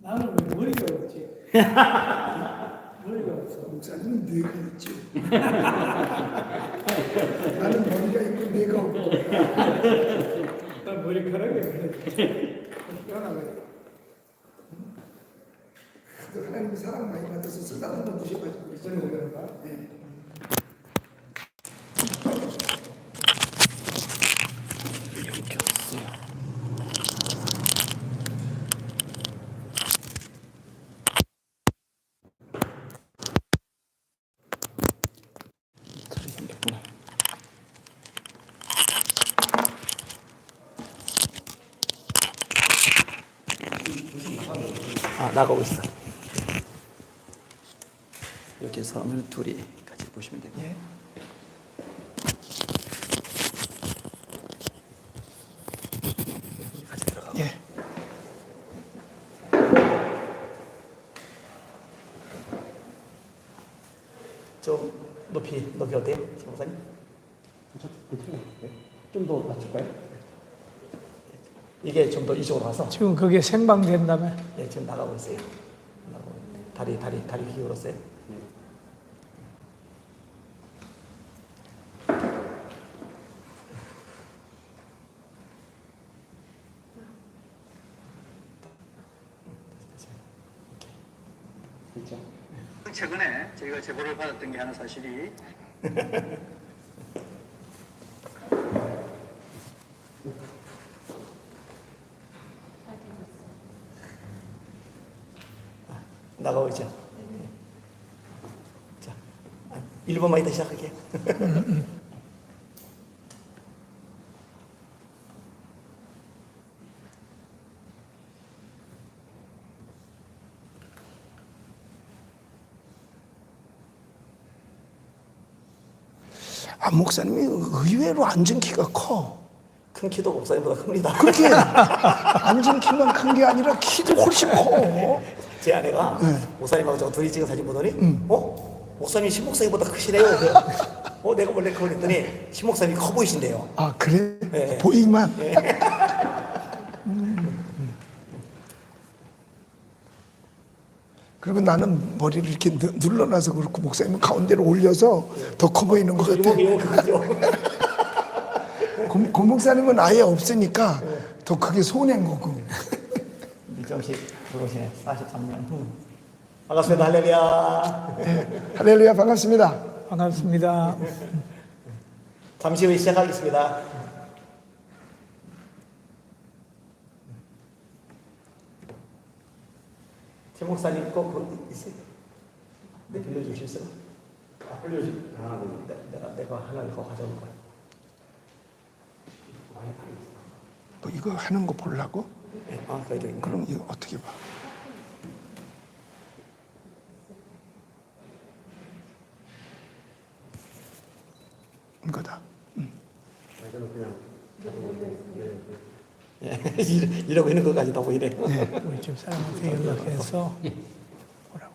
나는 왜 머리가 없지? 머리가 없어. 목사님은 뇌가 있죠. 나는 머리가 있고 뇌가 없고. 난 머리카락이 없네. 희한하네. 하나님 사랑 많이 받아서 쓰다듬어 주셔가지고 있어요. 그런가? 네. 나가고 있어. 이렇게 해서 하면 둘이 같이 보시면 되고. 예. 같이 들어가고. 예. 좀 높이 어때요, 목사님? 좀 더 낮출까요? 이게 좀 더 이쪽으로 와서. 지금 그게 생방된다며? 예, 지금 나가고 있어요. 다리 기울었어요. 그렇죠. 최근에 저희가 제보를 받았던 게 하나 사실이 나가고 있죠. 자, 1번만 이따 시작할게요. 목사님이 의외로 앉은 키가 커. 큰 키도 목사님보다 큽니다. 그렇게 앉은 키만 큰 게 아니라 키도 훨씬 커. 제 아내가 목사님하고 저 둘이 찍은 사진 보더니 목사님이 신목사님보다 크시네요. 내가 원래 그걸 했더니 신목사님이 커 보이신대요. 아 그래? 네. 보이기만. 그리고 나는 머리를 이렇게 눌러놔서 그렇고 목사님은 가운데로 올려서 더 커 보이는 것 같아. 이거 그거죠. 고 목사님은 아예 없으니까 더 크게 손해인 거고. 이정식 들어오시네. 43년. 반갑습니다. 할렐루야. 할렐루야 반갑습니다. 반갑습니다. 잠시 후에 시작하겠습니다. 최 목사님 꼭 있어요? 네, 빌려주실 수 있어요? 내가 하나를 더 가져올 거야. 너 이거 하는 거 보려고? 그래도 있네. 그럼 이거 어떻게 봐? 이거다. 예, 이러고 있는 것까지 다 보이네. 우리 집 사람한테 연락해서 오라고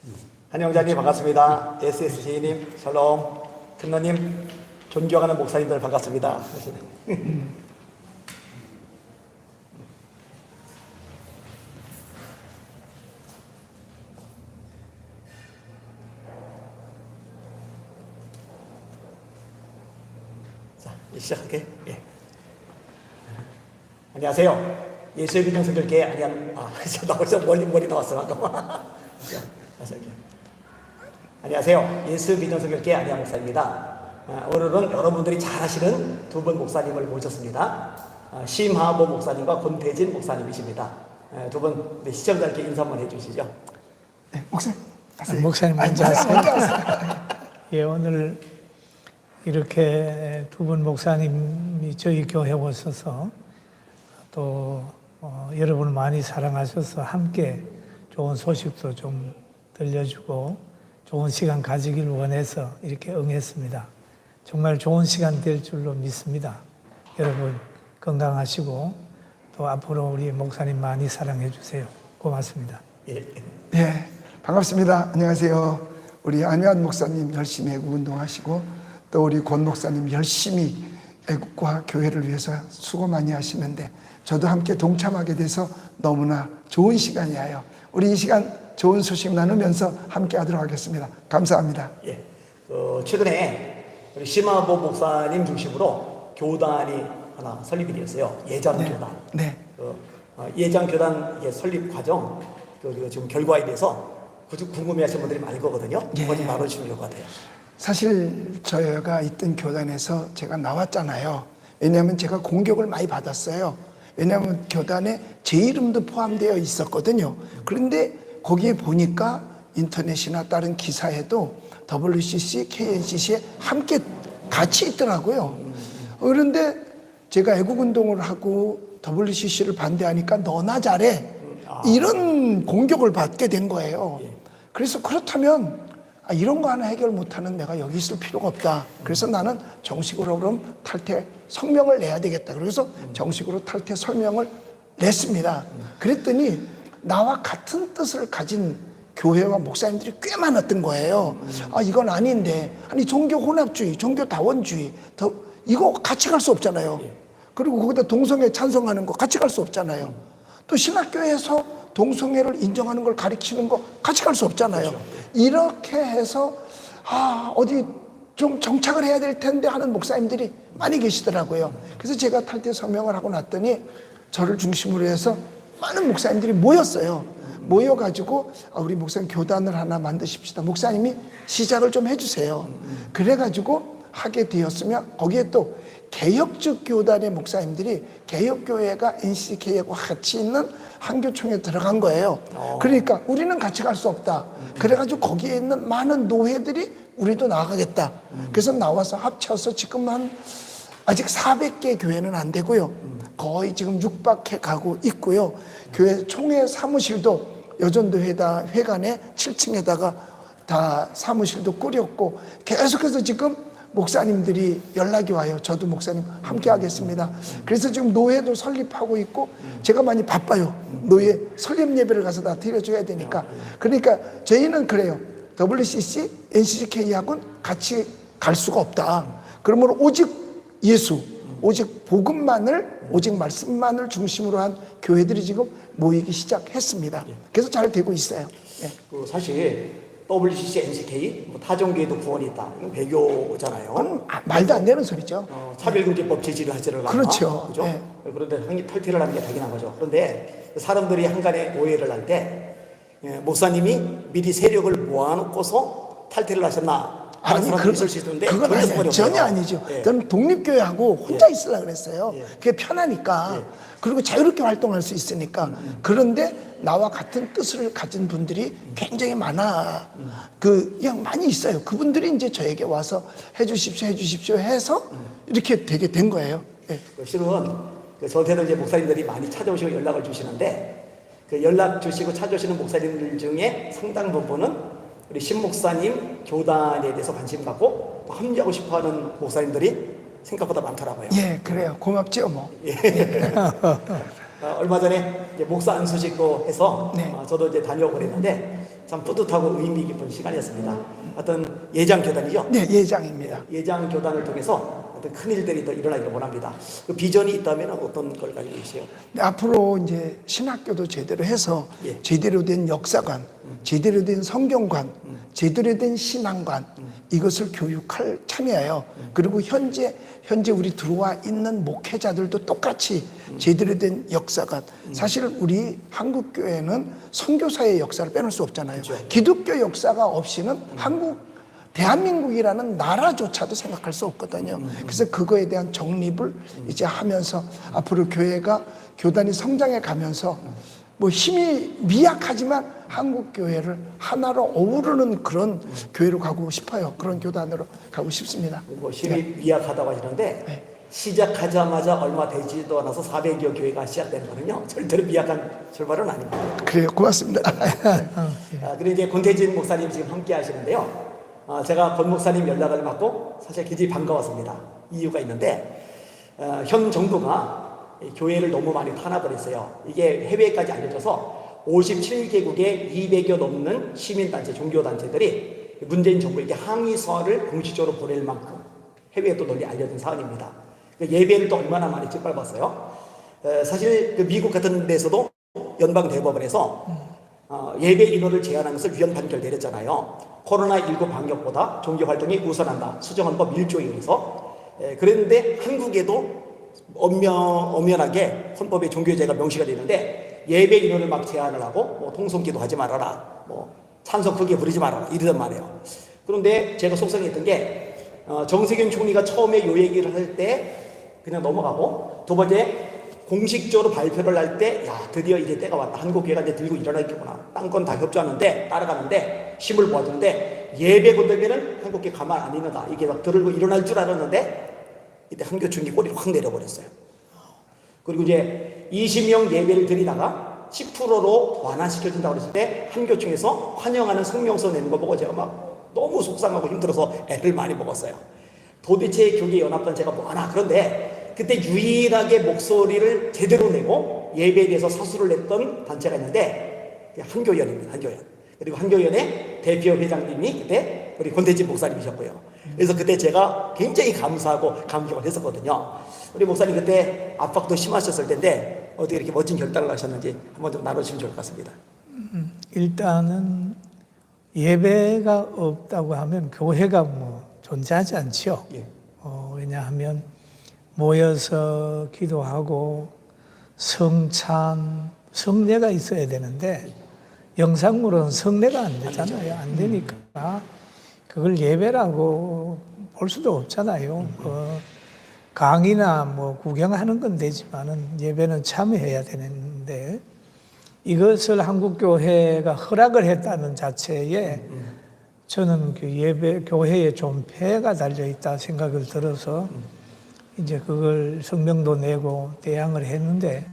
그래. 한영자님 반갑습니다. SSJ님, 샬롬, 큰너님, 존경하는 목사님들 반갑습니다. 자, 시작할게요. 예. 안녕하세요. 예수의 비전 선교회 나 벌써 머리 나왔어 잠깐만. 안녕하세요. 예수의 비전 선교회 안양 목사입니다. 오늘은 여러분들이 잘 아시는 두 분 목사님을 모셨습니다. 심하보 목사님과 권태진 목사님이십니다. 두 분 시청자께 인사 한번 해주시죠. 네, 목사님. 목사님 먼저 하세요. 예, 오늘 이렇게 두 분 목사님이 저희 교회 오셔서 또 여러분을 많이 사랑하셔서 함께 좋은 소식도 좀 들려주고 좋은 시간 가지길 원해서 이렇게 응했습니다. 정말 좋은 시간 될 줄로 믿습니다. 여러분 건강하시고 또 앞으로 우리 목사님 많이 사랑해 주세요. 고맙습니다. 예. 예, 반갑습니다. 안녕하세요. 우리 안유한 목사님 열심히 애국 운동하시고 또 우리 권 목사님 열심히 애국과 교회를 위해서 수고 많이 하시는데 저도 함께 동참하게 돼서 너무나 좋은 시간이에요. 우리 이 시간 좋은 소식 나누면서 함께 하도록 하겠습니다. 감사합니다. 예. 최근에 우리 심화보 목사님 중심으로 교단이 하나 설립이 되었어요. 예장교단. 네. 예장교단 설립 과정, 그리고 지금 결과에 대해서 궁금해하시는 분들이 많을 거거든요. 그거 좀 나눠주시면 좋을 것 같아요. 사실 저희가 있던 교단에서 제가 나왔잖아요. 왜냐하면 제가 공격을 많이 받았어요. 왜냐하면 교단에 제 이름도 포함되어 있었거든요. 그런데 거기에 보니까 인터넷이나 다른 기사에도 WCC, KNCC에 함께 같이 있더라고요. 그런데 제가 애국운동을 하고 WCC를 반대하니까 너나 잘해. 이런 공격을 받게 된 거예요. 그래서 그렇다면 이런 거 하나 해결 못하는 내가 여기 있을 필요가 없다. 그래서 나는 정식으로 그럼 탈퇴 성명을 내야 되겠다. 그래서 정식으로 탈퇴 성명을 냈습니다. 그랬더니 나와 같은 뜻을 가진 교회와 목사님들이 꽤 많았던 거예요. 이건 아닌데. 아니 종교 혼합주의, 종교 다원주의 이거 같이 갈 수 없잖아요. 그리고 거기다 동성애 찬성하는 거 같이 갈 수 없잖아요. 또 신학교에서 동성애를 인정하는 걸 가르치는 거 같이 갈 수 없잖아요. 이렇게 해서 어디 좀 정착을 해야 될 텐데 하는 목사님들이 많이 계시더라고요. 그래서 제가 탈퇴 서명을 하고 났더니 저를 중심으로 해서 많은 목사님들이 모였어요. 모여가지고 우리 목사님 교단을 하나 만드십시다. 목사님이 시작을 좀 해주세요. 그래가지고 하게 되었으면 거기에 또 개혁적 교단의 목사님들이 개혁교회가 NCK하고 같이 있는 한교총에 들어간 거예요. 그러니까 우리는 같이 갈 수 없다. 그래가지고 거기에 있는 많은 노회들이 우리도 나가겠다. 그래서 나와서 합쳐서 지금 아직 400개 교회는 안 되고요. 거의 지금 육박해 가고 있고요. 교회 총회 사무실도 여전도 회관에 7층에다가 다 사무실도 꾸렸고 계속해서 지금 목사님들이 연락이 와요. 저도 목사님 함께 하겠습니다. 그래서 지금 노예도 설립하고 있고 제가 많이 바빠요. 노예 설립 예배를 가서 다 드려줘야 되니까. 그러니까 저희는 그래요. WCC, NCCK하고는 같이 갈 수가 없다. 그러므로 오직 예수, 오직 복음만을, 오직 말씀만을 중심으로 한 교회들이 지금 모이기 시작했습니다. 그래서 잘 되고 있어요. 예. 사실 WCC, NCK, 타종교에도 구원이 있다. 이건 배교잖아요. 말도 안 되는 소리죠. 차별금지법 제지를 하지를 않나? 그렇죠. 그죠? 네. 그런데 탈퇴를 하는 게 당연한 거죠. 그런데 사람들이 한간에 오해를 할 때 목사님이 미리 세력을 모아놓고서 탈퇴를 하셨나? 하는 사람도 있을 수 있는데 그건 아니에요. 전혀 아니죠. 저는 독립교회하고 혼자 있으려고 그랬어요. 그게 편하니까. 그리고 자유롭게 활동할 수 있으니까. 그런데 나와 같은 뜻을 가진 분들이 굉장히 많아. 그냥 많이 있어요. 그분들이 이제 저에게 와서 해주십시오 해서 이렇게 되게 된 거예요. 예. 실은 저한테도 이제 목사님들이 많이 찾아오시고 연락을 주시는데 그 연락 주시고 찾아오시는 목사님들 중에 상당 부분은 우리 신 목사님 교단에 대해서 관심 갖고 합류하고 싶어하는 목사님들이 생각보다 많더라고요. 예, 그래요. 고맙죠, 뭐. 얼마 전에 이제 목사 안수식도 해서 네. 저도 이제 다녀오고 그랬는데 참 뿌듯하고 의미 깊은 시간이었습니다. 어떤 예장 교단이죠? 네, 예장입니다. 예장 교단을 통해서 어떤 큰 일들이 더 일어나기를 원합니다. 그 비전이 있다면 어떤 걸 가지고 계세요? 네, 앞으로 이제 신학교도 제대로 해서 제대로 된 역사관, 제대로 된 성경관, 제대로 된 신앙관 이것을 교육할 참이에요. 그리고 현재 우리 들어와 있는 목회자들도 똑같이 제대로 된 역사관. 사실 우리 한국 교회는 선교사의 역사를 빼놓을 수 없잖아요. 그렇죠. 기독교 역사가 없이는 대한민국이라는 나라조차도 생각할 수 없거든요. 그래서 그거에 대한 정립을 이제 하면서 앞으로 교단이 성장해 가면서 뭐 힘이 미약하지만 한국 교회를 하나로 어우르는 그런 교회로 가고 싶어요. 그런 교단으로 가고 싶습니다. 뭐 힘이 미약하다고 하시는데 시작하자마자 얼마 되지도 않아서 400여 교회가 시작되는 거는요. 절대로 미약한 출발은 아닙니다. 그래요. 고맙습니다. 그리고 이제 권태진 목사님 지금 함께 하시는데요. 제가 권 목사님 연락을 받고 사실 굉장히 반가웠습니다. 이유가 있는데 현 정부가 교회를 너무 많이 탄압을 했어요. 이게 해외까지 알려져서 57개국에 200여 넘는 시민단체, 종교단체들이 문재인 정부에게 항의서를 공식적으로 보낼 만큼 해외에 또 널리 알려진 사안입니다. 예배를 또 얼마나 많이 짓밟았어요. 사실 그 미국 같은 데서도 연방 대법원에서 예배 인원을 제한한 것을 위헌 판결 내렸잖아요. 코로나19 방역보다 종교 활동이 우선한다. 수정헌법 1조에 의해서. 그런데 한국에도 엄연하게 헌법에 종교제가 명시가 되는데 예배 인원을 막 제한을 하고 뭐 통성기도 하지 말아라, 뭐 찬송 크게 부르지 말아라 이러단 말이에요. 그런데 제가 속상했던 게 정세균 총리가 처음에 요 얘기를 할 때 그냥 넘어가고, 두 번째 공식적으로 발표를 할 때 야 드디어 이제 때가 왔다, 한국교회가 이제 들고 일어나겠구나, 땅건 다 협조하는데 따라가는데 힘을 모아주는데 예배 건들면은 한국교회 가만 안 있는다, 이게 막 들고 일어날 줄 알았는데 이때 한교총리 꼬리를 확 내려버렸어요. 그리고 이제 20명 예배를 드리다가 10%로 완화시켜준다고 그랬을 때 한교총에서 환영하는 성명서 내는 거 보고 제가 막 너무 속상하고 힘들어서 애를 많이 먹었어요. 도대체 교계연합단 제가 뭐하나. 그런데 그때 유일하게 목소리를 제대로 내고 예배에 대해서 사수를 냈던 단체가 있는데 한교연입니다. 한교연. 그리고 한교연의 대표 회장님이 그때 우리 권대진 목사님이셨고요. 그래서 그때 제가 굉장히 감사하고 감격을 했었거든요. 우리 목사님 그때 압박도 심하셨을 텐데 어떻게 이렇게 멋진 결단을 하셨는지 한번 좀 나눠주시면 좋을 것 같습니다. 일단은 예배가 없다고 하면 교회가 뭐 존재하지 않지요. 예. 왜냐하면 모여서 기도하고 성찬, 성례가 있어야 되는데 영상으로는 성례가 안 되잖아요. 안 되니까 그걸 예배라고 볼 수도 없잖아요. 강의나 뭐 구경하는 건 되지만은 예배는 참여해야 되는데 이것을 한국교회가 허락을 했다는 자체에 저는 그 예배 교회에 좀 폐해가 달려 있다 생각을 들어서 이제 그걸 성명도 내고 대항을 했는데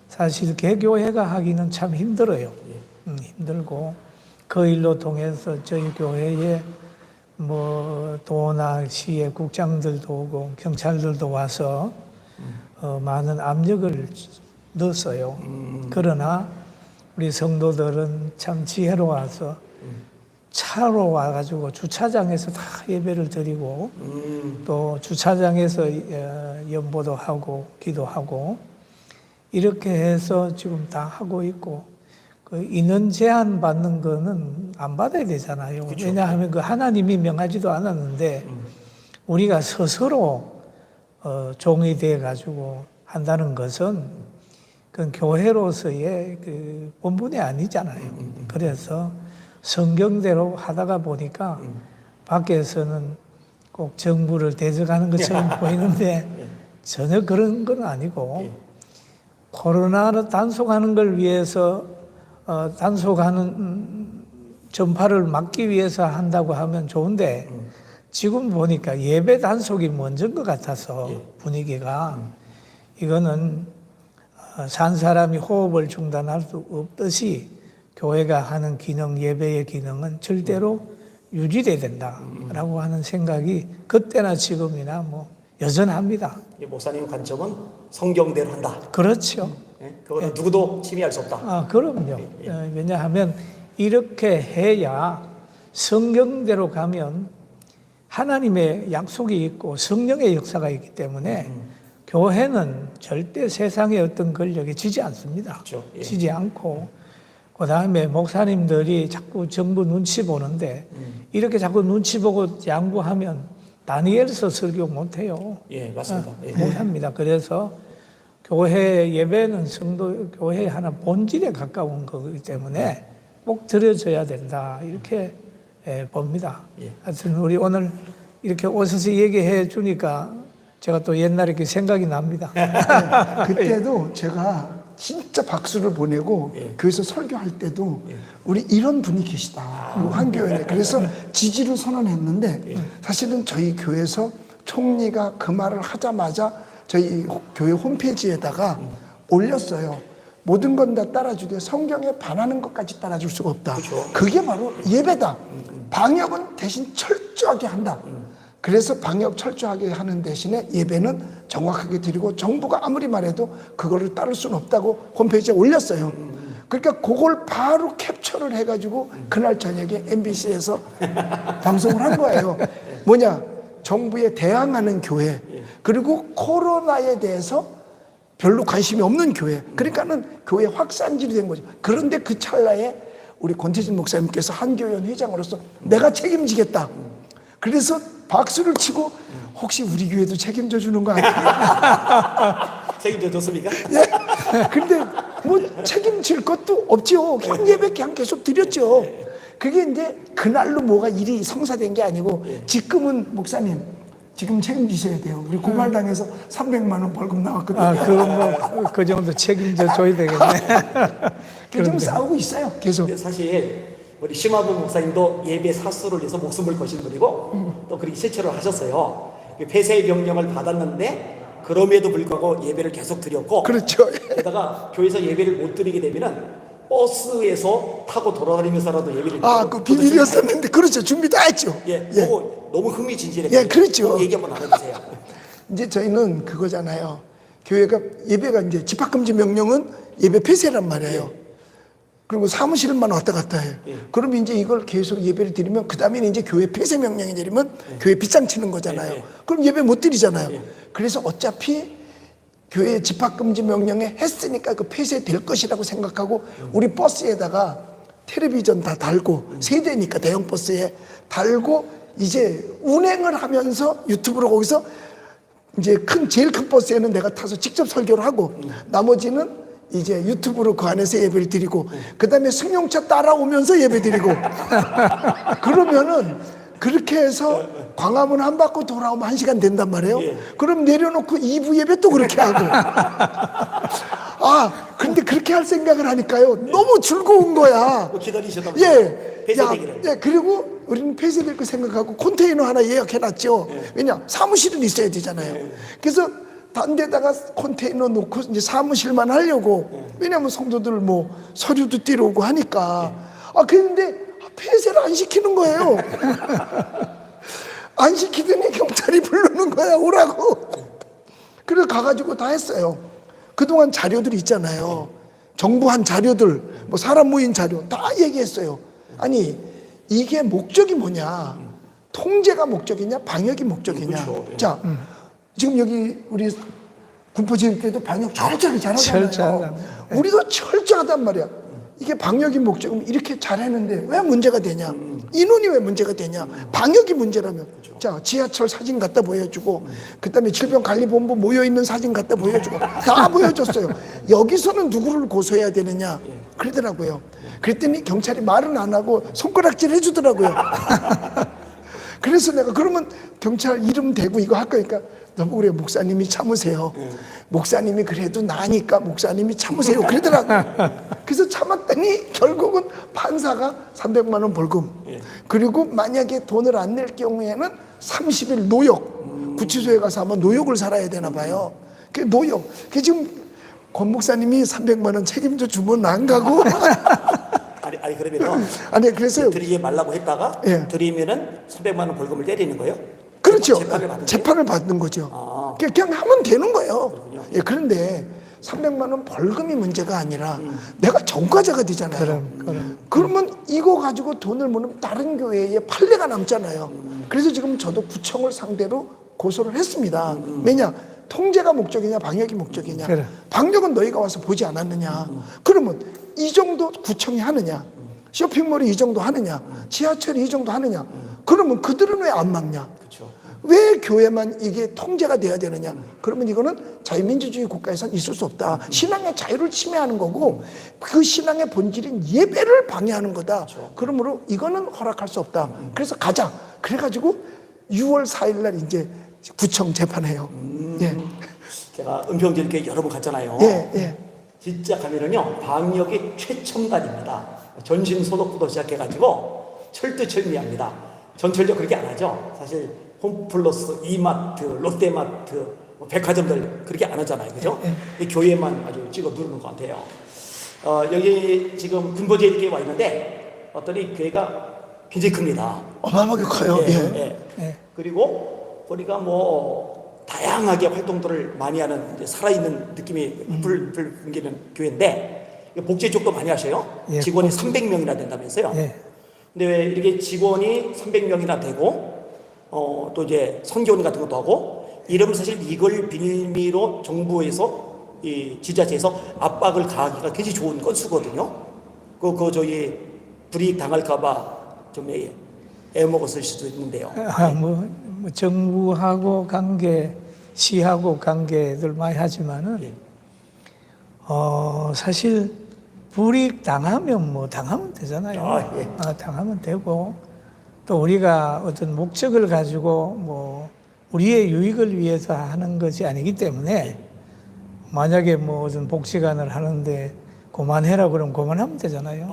사실 개교회가 하기는 참 힘들어요. 힘들고 그 일로 통해서 저희 교회에 뭐 도나 시의 국장들도 오고 경찰들도 와서 많은 압력을 넣었어요. 그러나 우리 성도들은 참 지혜로워서 차로 와가지고 주차장에서 다 예배를 드리고 또 주차장에서 연보도 하고 기도하고 이렇게 해서 지금 다 하고 있고 그 인원 제한 받는 거는 안 받아야 되잖아요. 그쵸. 왜냐하면 그 하나님이 명하지도 않았는데 우리가 스스로 종이 돼 가지고 한다는 것은 그건 교회로서의 그 본분이 아니잖아요. 그래서 성경대로 하다가 보니까 밖에서는 꼭 정부를 대적하는 것처럼 보이는데 전혀 그런 건 아니고 코로나를 단속하는 걸 위해서 단속하는 전파를 막기 위해서 한다고 하면 좋은데 지금 보니까 예배 단속이 먼저인 것 같아서 분위기가 이거는 산 사람이 호흡을 중단할 수 없듯이 교회가 하는 기능, 예배의 기능은 절대로 유지돼야 된다라고 하는 생각이 그때나 지금이나 뭐 여전합니다. 목사님 관점은 성경대로 한다. 그렇죠. 그거는 누구도 침해할 수 없다. 그럼요. 왜냐하면 이렇게 해야 성경대로 가면 하나님의 약속이 있고 성령의 역사가 있기 때문에 교회는 절대 세상의 어떤 권력에 지지 않습니다. 그렇죠. 지지 않고 그 다음에 목사님들이 자꾸 정부 눈치 보는데 이렇게 자꾸 눈치 보고 양보하면 다니엘서 설교 못해요. 예, 맞습니다. 못합니다. 그래서 교회 예배는 성도 교회의 하나 본질에 가까운 거기 때문에 꼭 드려져야 된다 이렇게 봅니다. 하여튼 우리 오늘 이렇게 오셔서 얘기해 주니까 제가 또 옛날에 이렇게 생각이 납니다. 그때도 제가 진짜 박수를 보내고 교회에서 설교할 때도 우리 이런 분이 계시다. 한교회에. 그래서 지지를 선언했는데 사실은 저희 교회에서 총리가 그 말을 하자마자 저희 교회 홈페이지에다가 올렸어요. 모든 건 다 따라주되 성경에 반하는 것까지 따라줄 수가 없다. 그렇죠. 그게 바로 예배다. 방역은 대신 철저하게 한다. 그래서 방역 철저하게 하는 대신에 예배는 정확하게 드리고 정부가 아무리 말해도 그거를 따를 수는 없다고 홈페이지에 올렸어요. 그러니까 그걸 바로 캡처를 해가지고 그날 저녁에 MBC에서 방송을 한 거예요. 뭐냐? 정부에 대항하는 교회, 그리고 코로나에 대해서 별로 관심이 없는 교회. 그러니까는 교회 확산질이 된 거죠. 그런데 그 찰나에 우리 권태진 목사님께서 한교연 회장으로서 내가 책임지겠다. 그래서 박수를 치고 혹시 우리 교회도 책임져 주는 거 아니야? 책임져 줬습니까? 예. 근데 뭐 책임질 것도 없죠. 그냥 예배 그냥 계속 드렸죠. 그게 이제 그날로 뭐가 일이 성사된 게 아니고 지금은 목사님 지금 책임지셔야 돼요. 우리 고발당해서 300만 원 벌금 나왔거든요. 아, 그건 뭐그 정도 책임져 줘야 되겠네. 지금 싸우고 있어요. 계속. 근데 사실 우리 심화부 목사님도 예배 사수를 위해서 목숨을 거신 분이고 또 그렇게 실천을 하셨어요. 폐쇄 명령을 받았는데 그럼에도 불구하고 예배를 계속 드렸고, 그렇죠. 게다가 교회에서 예배를 못 드리게 되면은 버스에서 타고 돌아다니면서라도 예배를 아, 그 비밀이었었는데 그렇죠. 준비 다 했죠. 예, 예. 너무 흥미진진해요. 예, 그렇죠. 얘기 한번 나눠주세요. 이제 저희는 그거잖아요. 교회가 예배가 이제 집합금지 명령은 예배 폐쇄란 말이에요. 그리고 사무실만 왔다 갔다 해요. 그럼 이제 이걸 계속 예배를 드리면 그 다음에는 이제 교회 폐쇄 명령이 내리면 교회 빗장 치는 거잖아요. 그럼 예배 못 드리잖아요. 그래서 어차피 교회 집합금지 명령에 했으니까 그 폐쇄될 것이라고 생각하고 우리 버스에다가 텔레비전 다 달고 세대니까 대형 버스에 달고 이제 운행을 하면서 유튜브로 거기서 이제 제일 큰 버스에는 내가 타서 직접 설교를 하고 나머지는 이제 유튜브로 그 안에서 예배를 드리고 그 다음에 승용차 따라오면서 예배 드리고 그러면은 그렇게 해서 광화문 한 바퀴 돌아오면 1시간 된단 말이에요. 그럼 내려놓고 2부 예배 또 그렇게 하고 아 근데 그렇게 할 생각을 하니까요 너무 즐거운 거야. 기다리셨다면서요? 예. 폐쇄되기를. 예, 그리고 우리는 폐쇄될 거 생각하고 컨테이너 하나 예약해놨죠. 왜냐 사무실은 있어야 되잖아요. 그래서 딴 데다가 컨테이너 놓고 이제 사무실만 하려고. 왜냐면 성도들 뭐 서류도 띄러오고 하니까. 아, 그런데 폐쇄를 안 시키는 거예요. 안 시키더니 경찰이 부르는 거야, 오라고. 그래서 가가지고 다 했어요. 그동안 자료들이 있잖아요. 정부한 자료들, 뭐 사람 모인 자료 다 얘기했어요. 아니, 이게 목적이 뭐냐. 통제가 목적이냐, 방역이 목적이냐. 그렇죠. 자, 지금 여기 우리 군포지휘 때도 방역 철저하게 잘하잖아요. 철저하다. 우리도 철저하단 말이야. 이게 방역이 목적이면 이렇게 잘했는데 왜 문제가 되냐? 인원이 왜 문제가 되냐? 방역이 문제라면. 자, 지하철 사진 갖다 보여주고, 그 다음에 질병관리본부 모여있는 사진 갖다 보여주고, 다 보여줬어요. 여기서는 누구를 고소해야 되느냐? 그러더라고요. 그랬더니 경찰이 말은 안 하고 손가락질 해주더라고요. 그래서 내가 그러면 경찰 이름 대고 이거 할 거니까 너무 그래 목사님이 참으세요. 목사님이 그래도 나니까 목사님이 참으세요. 그러더라고요. 그래서 참았더니 결국은 판사가 300만 원 벌금. 그리고 만약에 돈을 안 낼 경우에는 30일 노역. 구치소에 가서 아마 노역을 살아야 되나 봐요. 그 노역. 그 지금 권 목사님이 300만 원 책임져 주면 안 가고. 아니 그러면은 아니 그래서 드리지 말라고 했다가 예. 드리면은 300만 원 벌금을 때리는 거예요? 그렇죠. 재판을 받는 재판을 받는 거죠. 아. 그냥 하면 되는 거예요. 예, 그런데 300만 원 벌금이 문제가 아니라 내가 전과자가 되잖아요. 그러면 이거 가지고 돈을 모으면 다른 교회에 판례가 남잖아요. 그래서 지금 저도 구청을 상대로 고소를 했습니다. 왜냐? 통제가 목적이냐 방역이 목적이냐. 그래. 방역은 너희가 와서 보지 않았느냐. 그러면 이 정도 구청이 하느냐. 쇼핑몰이 이 정도 하느냐. 지하철이 이 정도 하느냐. 그러면 그들은 왜 안 막냐. 왜 교회만 이게 통제가 돼야 되느냐. 그러면 이거는 자유민주주의 국가에선 있을 수 없다. 신앙의 자유를 침해하는 거고 그 신앙의 본질인 예배를 방해하는 거다. 그러므로 이거는 허락할 수 없다. 그래서 가자. 그래가지고 6월 4일 날 이제 구청 재판해요. 예. 제가 은평제일교회 여러 번 갔잖아요. 예, 예. 진짜 가면은요 방역이 최첨단입니다. 전신 소독부터 시작해가지고 철두철미합니다. 전철역 그렇게 안 하죠. 사실 홈플러스, 이마트, 롯데마트, 뭐 백화점들 그렇게 안 하잖아요, 그죠? 이 교회만 아주 찍어 누르는 것 같아요. 여기 지금 군포제일교회 와 있는데 어떠니 교회가 굉장히 큽니다. 어마어마하게 커요. 예. 예. 그리고 보니까 뭐 다양하게 활동들을 많이 하는 이제 살아있는 느낌이 풍기는 교회인데 복지 쪽도 많이 하셔요. 예, 직원이 300명이나 된다면서요. 예. 근데 왜 이렇게 직원이 300명이나 되고 또 이제 선교원 같은 것도 하고 이러면 사실 이걸 빌미로 정부에서 이 지자체에서 압박을 가하기가 굉장히 좋은 건수거든요. 그 저희 불이익 당할까봐 좀 애먹었을 수도 있는데요. 뭐 정부하고 관계, 시하고 관계들 많이 하지만은 예. 사실 불이익 당하면 뭐 당하면 되잖아요. 아, 예. 당하면 되고 또 우리가 어떤 목적을 가지고 뭐 우리의 유익을 위해서 하는 것이 아니기 때문에 만약에 뭐 어떤 복지관을 하는데 그만해라 그러면 그만하면 되잖아요.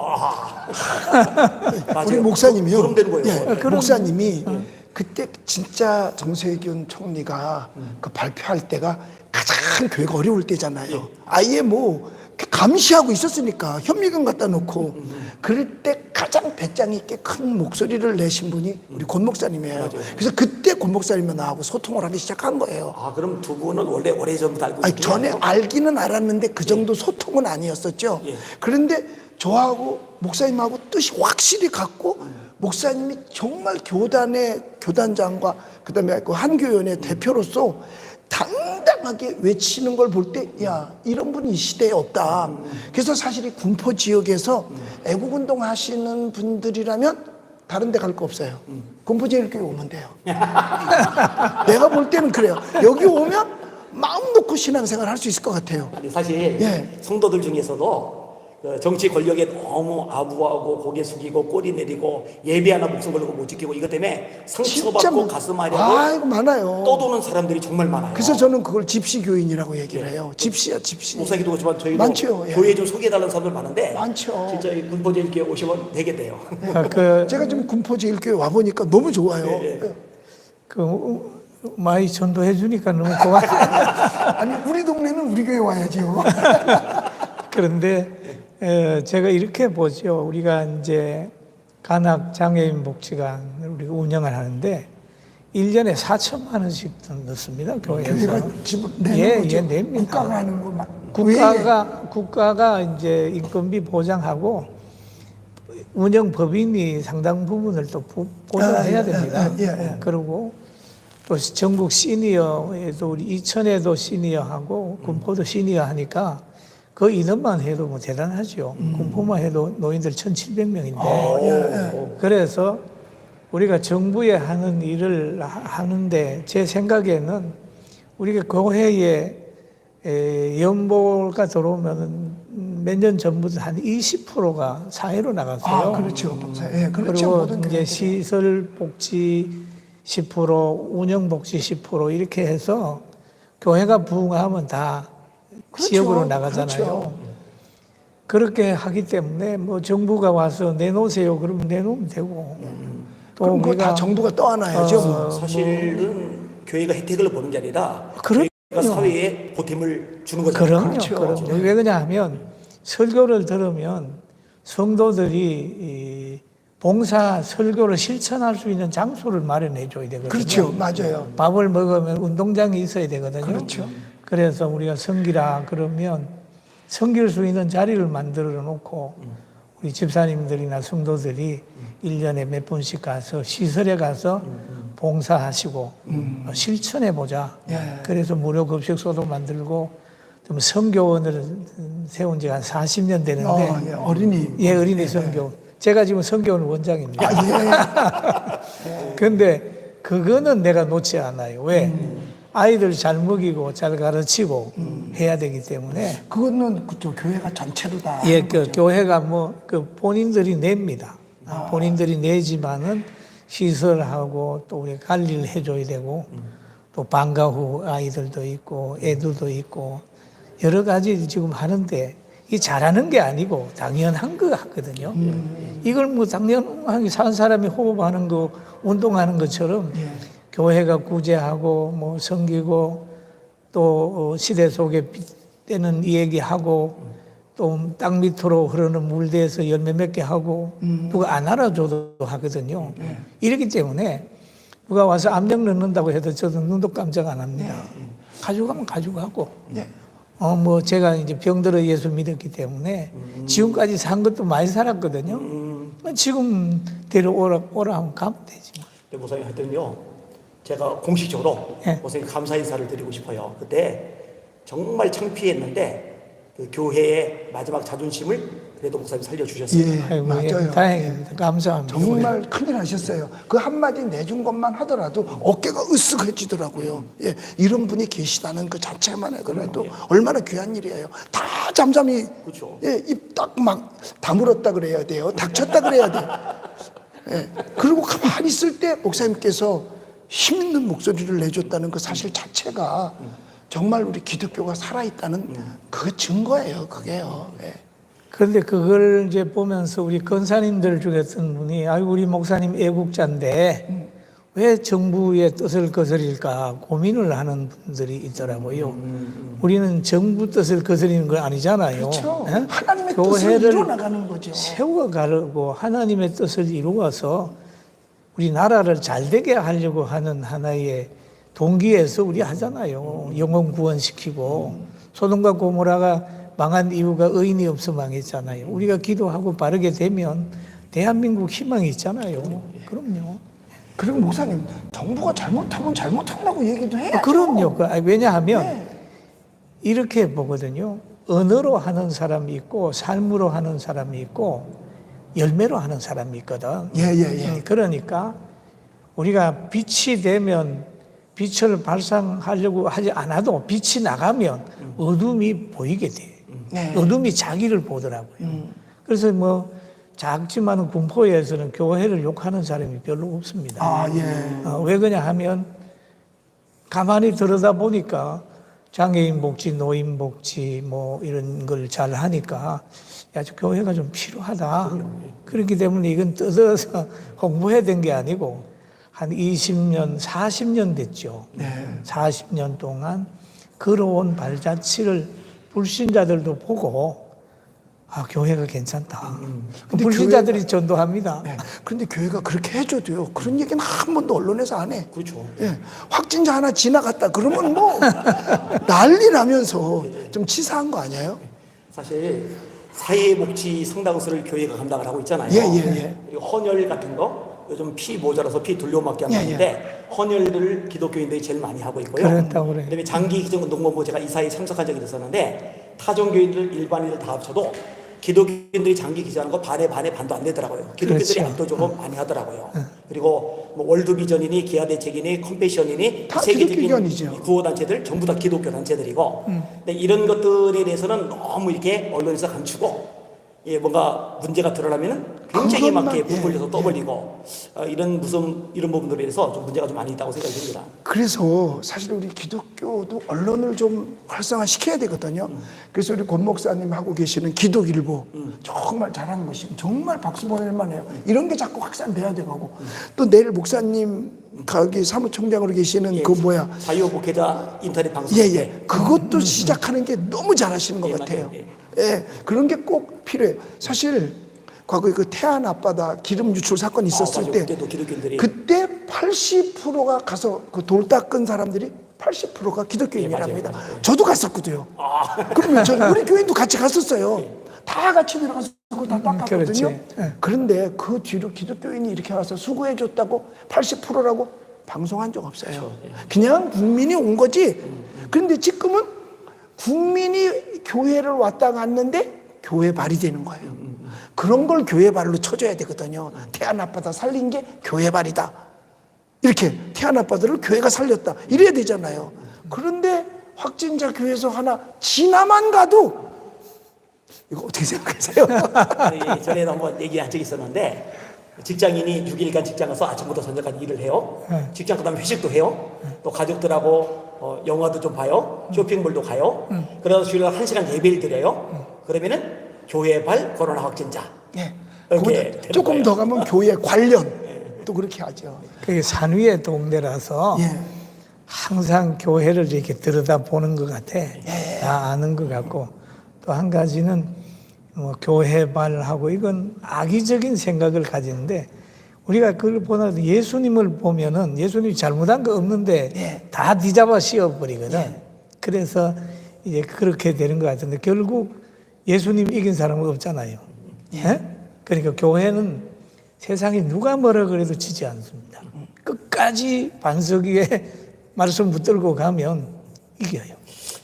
맞아요. 우리 목사님이요. 그럼 되는 거예요. 예, 목사님이 그때 진짜 정세균 총리가 그 발표할 때가 가장 교회가 어려울 때잖아요. 아예 뭐 감시하고 있었으니까 현미경 갖다 놓고 그럴 때 가장 배짱 있게 큰 목소리를 내신 분이 우리 권 목사님이에요. 그래서 그때 권 목사님이 나하고 소통을 하기 시작한 거예요. 그럼 두 분은 원래 오래전부터 알고 아니, 있군요. 전에 알기는 알았는데 그 정도 소통은 아니었었죠. 예. 그런데 저하고 목사님하고 뜻이 확실히 같고 목사님이 정말 교단의 교단장과 그다음에 그 한교연의 대표로서 당당하게 외치는 걸 볼 때, 야, 이런 분이 이 시대에 없다. 그래서 사실 이 군포 지역에서 애국운동 하시는 분들이라면 다른 데 갈 거 없어요. 군포제일교회 오면 돼요. 내가 볼 때는 그래요. 여기 오면 마음 놓고 신앙생활 할 수 있을 것 같아요. 아니, 사실 예. 성도들 중에서도 그 정치 권력에 너무 아부하고 고개 숙이고 꼬리 내리고 예배 하나 목숨 걸고 못 지키고 이것 때문에 상처받고 가슴 아리하고 아이고 많아요. 떠도는 사람들이 정말 많아요. 그래서 저는 그걸 집시교인이라고 얘기를 해요. 집시야, 집시. 목사기도 그렇지만 저희도 많죠, 예. 교회 좀 소개해달라는 사람들 많은데 많죠. 진짜 이 군포제일교회 오시면 되겠대요. 제가 지금 군포제일교회 와보니까 너무 좋아요. 많이 전도해 주니까 너무 고마워요. 아니, 우리 동네는 우리 교회 와야죠. 그런데 제가 이렇게 보죠. 우리가 이제 간악 장애인 복지관을 우리가 운영을 하는데 1년에 4천만 원씩 넣습니다. 교회에서. 교회가 지금 내는 거죠. 냅니다. 국가가 하는 거 막. 국가가 이제 인건비 보장하고 운영 법인이 상당 부분을 또 보장해야 됩니다. 그리고 또 전국 시니어에도 우리 이천에도 시니어하고 군포도 시니어 하니까 그 인원만 해도 뭐 대단하죠. 군포만 해도 노인들 1,700명인데 그래서 우리가 정부에 하는 일을 하는데 제 생각에는 우리가 교회에 연보가 들어오면 몇 년 전부터 한 20%가 사회로 나갔어요. 그렇죠. 예, 그렇죠. 그리고 모든 이제 교회들이. 시설 복지 10%, 운영 복지 10% 이렇게 해서 교회가 부흥하면 다 그렇죠. 지역으로 나가잖아요. 그렇죠. 그렇게 하기 때문에 뭐 정부가 와서 내놓으세요. 그러면 내놓으면 되고. 또 그럼 그거 다 우리가 정부가 떠안아야죠. 사실은 교회가 혜택을 보는 게 아니라 그럼요. 교회가 사회에 보탬을 주는 거잖아요. 그럼요. 왜 그러냐하면 설교를 들으면 성도들이 이 봉사 설교를 실천할 수 있는 장소를 마련해 줘야 되거든요. 그렇죠. 맞아요. 밥을 먹으면 운동장이 있어야 되거든요. 그렇죠. 그래서 우리가 섬기라 그러면 섬길 수 있는 자리를 만들어 놓고 우리 집사님들이나 성도들이 1년에 몇 번씩 가서 시설에 가서 봉사하시고 실천해 보자. 예. 그래서 무료 급식소도 만들고 좀 선교원을 세운 지가 한 40년 되는데 어린이. 어린이 선교. 제가 지금 선교원 원장입니다. 근데 그거는 내가 놓지 않아요. 왜? 아이들 잘 먹이고 잘 가르치고 해야 되기 때문에 그거는 그쪽 교회가 전체로 다. 교회가 본인들이 냅니다. 본인들이 내지만은 시설하고 또 우리 관리를 해줘야 되고 또 방과 후 아이들도 있고 애들도 있고 여러 가지 지금 하는데 이 잘하는 게 아니고 당연한 거 같거든요. 이걸 뭐 당연하게 산 사람이 호흡하는 거, 운동하는 것처럼 교회가 구제하고 뭐 섬기고 또 시대 속에 빗대는 얘기하고 또 땅 밑으로 흐르는 물대에서 열매 맺게 하고 누가 안 알아줘도 하거든요. 이렇기 때문에 누가 와서 암령 넣는다고 해도 저도 눈도 깜짝 안 합니다. 가지고 가면 가지고 가고. 뭐 제가 이제 병들어 예수 믿었기 때문에 지금까지 산 것도 많이 살았거든요. 지금 데려오라 하면 가면 되지. 목사님 하여튼요, 제가 공식적으로 예. 목사님 감사 인사를 드리고 싶어요. 그때 정말 창피했는데 그 교회의 마지막 자존심을 그래도 목사님 살려주셨어요. 예, 아이고, 예, 맞아요. 다행입니다. 감사합니다. 정말 큰일 하셨어요. 그 한마디 내준 것만 하더라도 어깨가 으쓱해지더라고요. 예, 이런 분이 계시다는 그 자체만 해도 얼마나 귀한 일이에요. 다 잠잠히 그렇죠. 예, 입 딱 막 다물었다 그래야 돼요. 닥쳤다 그래야 돼요. 예, 그리고 가만히 있을 때 목사님께서 힘 있는 목소리를 내줬다는 그 사실 자체가 정말 우리 기독교가 살아있다는 그 증거예요. 그게요. 예. 그런데 그걸 이제 보면서 우리 권사님들 중에 어떤 분이 아유 우리 목사님 애국자인데 왜 정부의 뜻을 거스릴까 고민을 하는 분들이 있더라고요. 우리는 정부 뜻을 거스리는 건 아니잖아요. 그렇죠. 예? 하나님의 뜻을 교회를 이루어나가는 거죠. 세워가려고 하나님의 뜻을 이루어서 우리 나라를 잘되게 하려고 하는 하나의 동기에서 우리 하잖아요. 영혼 구원시키고 소돔과 고모라가 망한 이유가 의인이 없어 망했잖아요. 우리가 기도하고 바르게 되면 대한민국 희망이 있잖아요. 그럼요. 그리고 목사님, 정부가 잘못하면 잘못한다고 얘기도 해야죠. 그럼요. 왜냐하면 네. 이렇게 보거든요. 언어로 하는 사람이 있고 삶으로 하는 사람이 있고 열매로 하는 사람이 있거든. 예. 그러니까 우리가 빛이 되면 빛을 발산하려고 하지 않아도 빛이 나가면 어둠이 보이게 돼. 네. 어둠이 자기를 보더라고요. 그래서 뭐 작지만 군포에서는 교회를 욕하는 사람이 별로 없습니다. 아, 예. 왜 그러냐 하면 가만히 들여다 보니까 장애인 복지, 노인 복지 뭐 이런 걸 잘 하니까 야, 저 교회가 좀 필요하다. 그렇기 때문에 이건 뜯어서 홍보해야 된 게 아니고 한 20년, 40년 됐죠. 네. 40년 동안 걸어온 발자취를 불신자들도 보고 아, 교회가 괜찮다. 근데 불신자들이 전도합니다. 네. 그런데 교회가 그렇게 해줘도요. 그런 얘기는 한 번도 언론에서 안 해. 그렇죠. 예. 확진자 하나 지나갔다 그러면 뭐 난리 나면서 좀 치사한 거 아니에요? 사실 사회복지 상당수를 교회가 감당을 하고 있잖아요. 예. 그리고 헌혈 같은 거 요즘 피 모자라서 피 돌려막기 예, 하는데 헌혈들을 기독교인들이 제일 많이 하고 있고요. 그렇다고 그래요. 그다음에 장기 기증운동본부 제가 이사에 참석한 적이 있었는데 타종교인들 일반인들 다 합쳐도 기독교인들이 장기 기증하는 거 반도 안 되더라고요. 기독교인들이 그렇죠. 압도적으로 많이 하더라고요. 그리고 뭐 월드비전이니 기아대책이니 컴패션이니 다 세계적인 기독교견이죠. 구호단체들 전부 다 기독교 단체들이고 근데 이런 것들에 대해서는 너무 이렇게 언론에서 감추고 예, 뭔가 문제가 드러나면은 굉장히 막 이렇게 그것만, 붕불려서 떠벌리고 이런 부분들에 대해서 좀 문제가 좀 많이 있다고 생각이 듭니다. 그래서 사실 우리 기독교도 언론을 좀 활성화시켜야 되거든요. 그래서 우리 권 목사님 하고 계시는 기독일보 정말 잘하는 것이 정말 박수 보낼 만해요. 이런 게 자꾸 확산돼야 되고 또 내일 목사님 거기 사무총장으로 계시는 예, 그 뭐야 자유복회자 인터넷 방송 예. 그것도 시작하는 게 너무 잘하시는 것 예, 같아요. 맞아요. 예, 그런 게 꼭 필요해요. 사실 과거에 그 태안 앞바다 기름 유출 사건이 있었을 맞아요. 때 그때도 기독교인들이 그때 80%가 가서 그 돌 닦은 사람들이 80%가 기독교인이랍니다. 예, 맞아요. 저도 갔었거든요. 그러면 우리 교인도 같이 갔었어요. 다 같이 내려가서 그거 다 닦았거든요. 그렇지. 예. 그런데 그 뒤로 기독교인이 이렇게 와서 수고해줬다고 80%라고 방송한 적 없어요. 그냥 국민이 온 거지. 그런데 지금은 국민이 교회를 왔다 갔는데 교회 발이 되는 거예요. 그런 걸 교회 발로 쳐줘야 되거든요. 태안 앞바다 살린 게 교회 발이다. 이렇게 태안 앞바다를 교회가 살렸다. 이래야 되잖아요. 그런데 확진자 교회에서 하나 지나만 가도 이거 어떻게 생각하세요? 전에도 한번 얘기한 적이 있었는데 직장인이 6일간 직장 가서 아침부터 저녁까지 일을 해요. 직장 그다음에 회식도 해요. 또 가족들하고 영화도 좀 봐요. 쇼핑몰도 가요. 그러다 주일날 1시간 예배를 드려요. 그러면은 교회 발 코로나 확진자. 예. 이렇게 거기다 조금 더 가면 교회 관련 또 그렇게 하죠. 그게 산 위의 동네라서 예. 항상 교회를 이렇게 들여다보는 것 같아. 다 아는 것 같고 또 한 가지는 뭐 교회발하고 이건 악의적인 생각을 가지는데 우리가 그걸 보나 예수님을 보면은 예수님이 잘못한 거 없는데 다 뒤잡아 씌워버리거든. 그래서 이제 그렇게 되는 것 같은데 결국 예수님 이긴 사람은 없잖아요. 예? 그러니까 교회는 세상에 누가 뭐라 그래도 지지 않습니다. 끝까지 반석 위에 말씀 붙들고 가면 이겨요.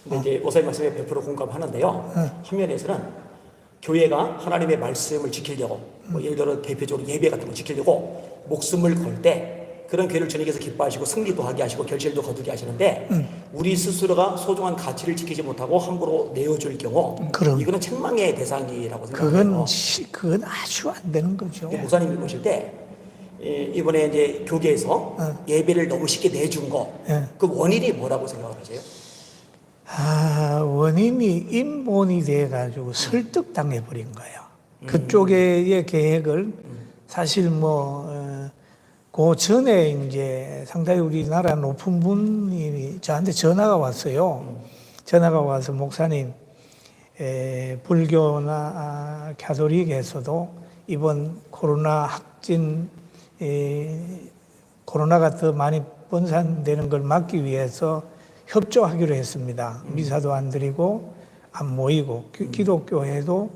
근데 이제 목사님 말씀에 100% 공감하는데요. 한면에서는 교회가 하나님의 말씀을 지키려고, 뭐 예를 들어 대표적으로 예배 같은 거 지키려고 목숨을 걸 때 그런 교회를 주님께서 기뻐하시고 승리도 하게 하시고 결실도 거두게 하시는데 우리 스스로가 소중한 가치를 지키지 못하고 함부로 내어줄 경우 그럼. 이거는 책망의 대상이라고 생각해요. 그건 아주 안 되는 거죠. 목사님이 보실 때 이번에 이제 교계에서 예배를 너무 쉽게 내준 거, 그 원인이 뭐라고 생각을 하세요? 원인이 인본이 돼가지고 설득당해 버린 거예요. 그쪽의 계획을 사실 그 전에 이제 상당히 우리나라 높은 분이 저한테 전화가 왔어요. 전화가 와서 목사님, 불교나 가톨릭에서도 이번 코로나 확진, 코로나가 더 많이 분산되는 걸 막기 위해서 협조하기로 했습니다. 미사도 안 드리고 안 모이고 기독교회도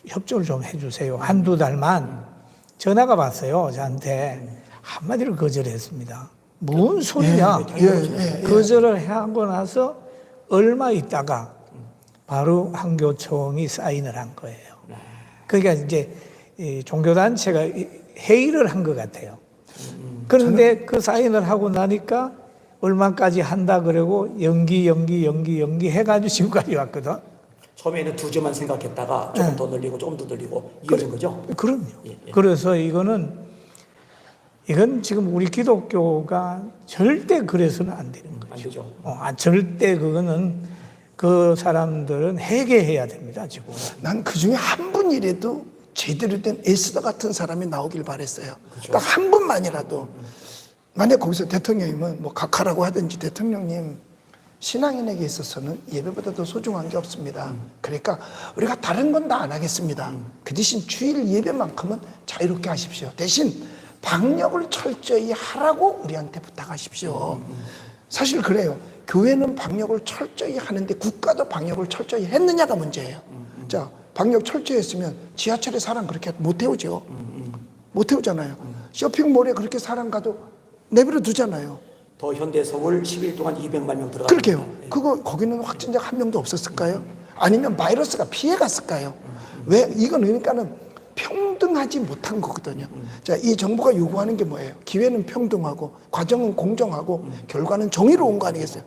협조를 좀 해주세요. 한두 달만 전화가 왔어요. 저한테. 한마디로 거절했습니다. 뭔 소리냐. 거절을 하고 나서 얼마 있다가 바로 한교총이 사인을 한 거예요. 그러니까 이제 종교단체가 회의를 한 것 같아요. 그런데 그 사인을 하고 나니까 얼마까지 한다 그러고 연기 해가지고 지금까지 왔거든. 처음에는 2주만 생각했다가 조금 더 늘리고 조금 더 늘리고 이어진 거죠? 그럼요. 그래서 이건 지금 우리 기독교가 절대 그래서는 안 되는 거죠. 안 되죠. 절대 그거는 그 사람들은 회개해야 됩니다, 지금. 난 그 중에 한 분이라도 제대로 된 에스더 같은 사람이 나오길 바랬어요. 딱 한 분만이라도. 만약 거기서 대통령이면 뭐 각하라고 하든지 대통령님 신앙인에게 있어서는 예배보다 더 소중한 게 없습니다. 그러니까 우리가 다른 건 다 안 하겠습니다. 그 대신 주일 예배만큼은 자유롭게 하십시오. 대신 방역을 철저히 하라고 우리한테 부탁하십시오. 사실 그래요. 교회는 방역을 철저히 하는데 국가도 방역을 철저히 했느냐가 문제예요. 자, 방역 철저히 했으면 지하철에 사람 그렇게 못 태우죠. 못 태우잖아요. 쇼핑몰에 그렇게 사람 가도 내버려 두잖아요. 더 현대 서울 10일 동안 200만 명 들어갔습니다. 그렇게요. 거기는 확진자가 한 명도 없었을까요? 아니면 바이러스가 피해 갔을까요? 왜? 이건 그러니까는 평등하지 못한 거거든요. 자, 이 정부가 요구하는 게 뭐예요? 기회는 평등하고, 과정은 공정하고, 결과는 정의로운 거 아니겠어요?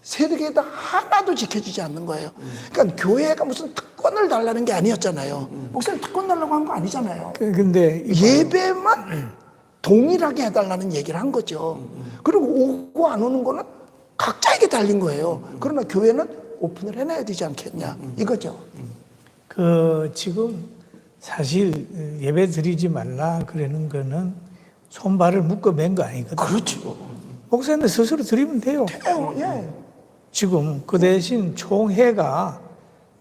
세계에다 하나도 지켜지지 않는 거예요. 그러니까 교회가 무슨 특권을 달라는 게 아니었잖아요. 목사님 특권 달라고 한 거 아니잖아요. 근데 예배만 동일하게 해달라는 얘기를 한 거죠. 그리고 오고 안 오는 거는 각자에게 달린 거예요. 그러나 교회는 오픈을 해놔야 되지 않겠냐 이거죠. 지금 사실 예배 드리지 말라 그러는 거는 손발을 묶어 맨 거 아니거든요. 그렇죠. 목사님 스스로 드리면 돼요. 예. 지금 그 대신 총회가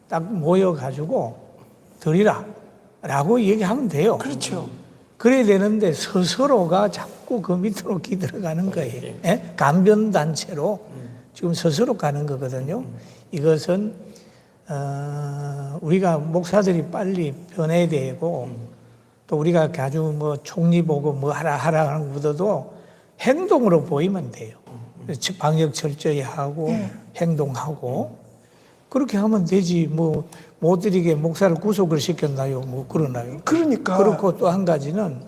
딱 모여가지고 드리라 라고 얘기하면 돼요. 그렇죠. 그래야 되는데 스스로가 자꾸 그 밑으로 기들어가는 거예요. 예? 간변단체로 지금 스스로 가는 거거든요. 이것은 우리가 목사들이 빨리 변해야 되고 또 우리가 아주 총리 보고 하라 하는 것보다도 행동으로 보이면 돼요. 방역 철저히 하고 행동하고 그렇게 하면 되지. 못 드리게 목사를 구속을 시켰나요? 그러나요? 그러니까. 그렇고 또 한 가지는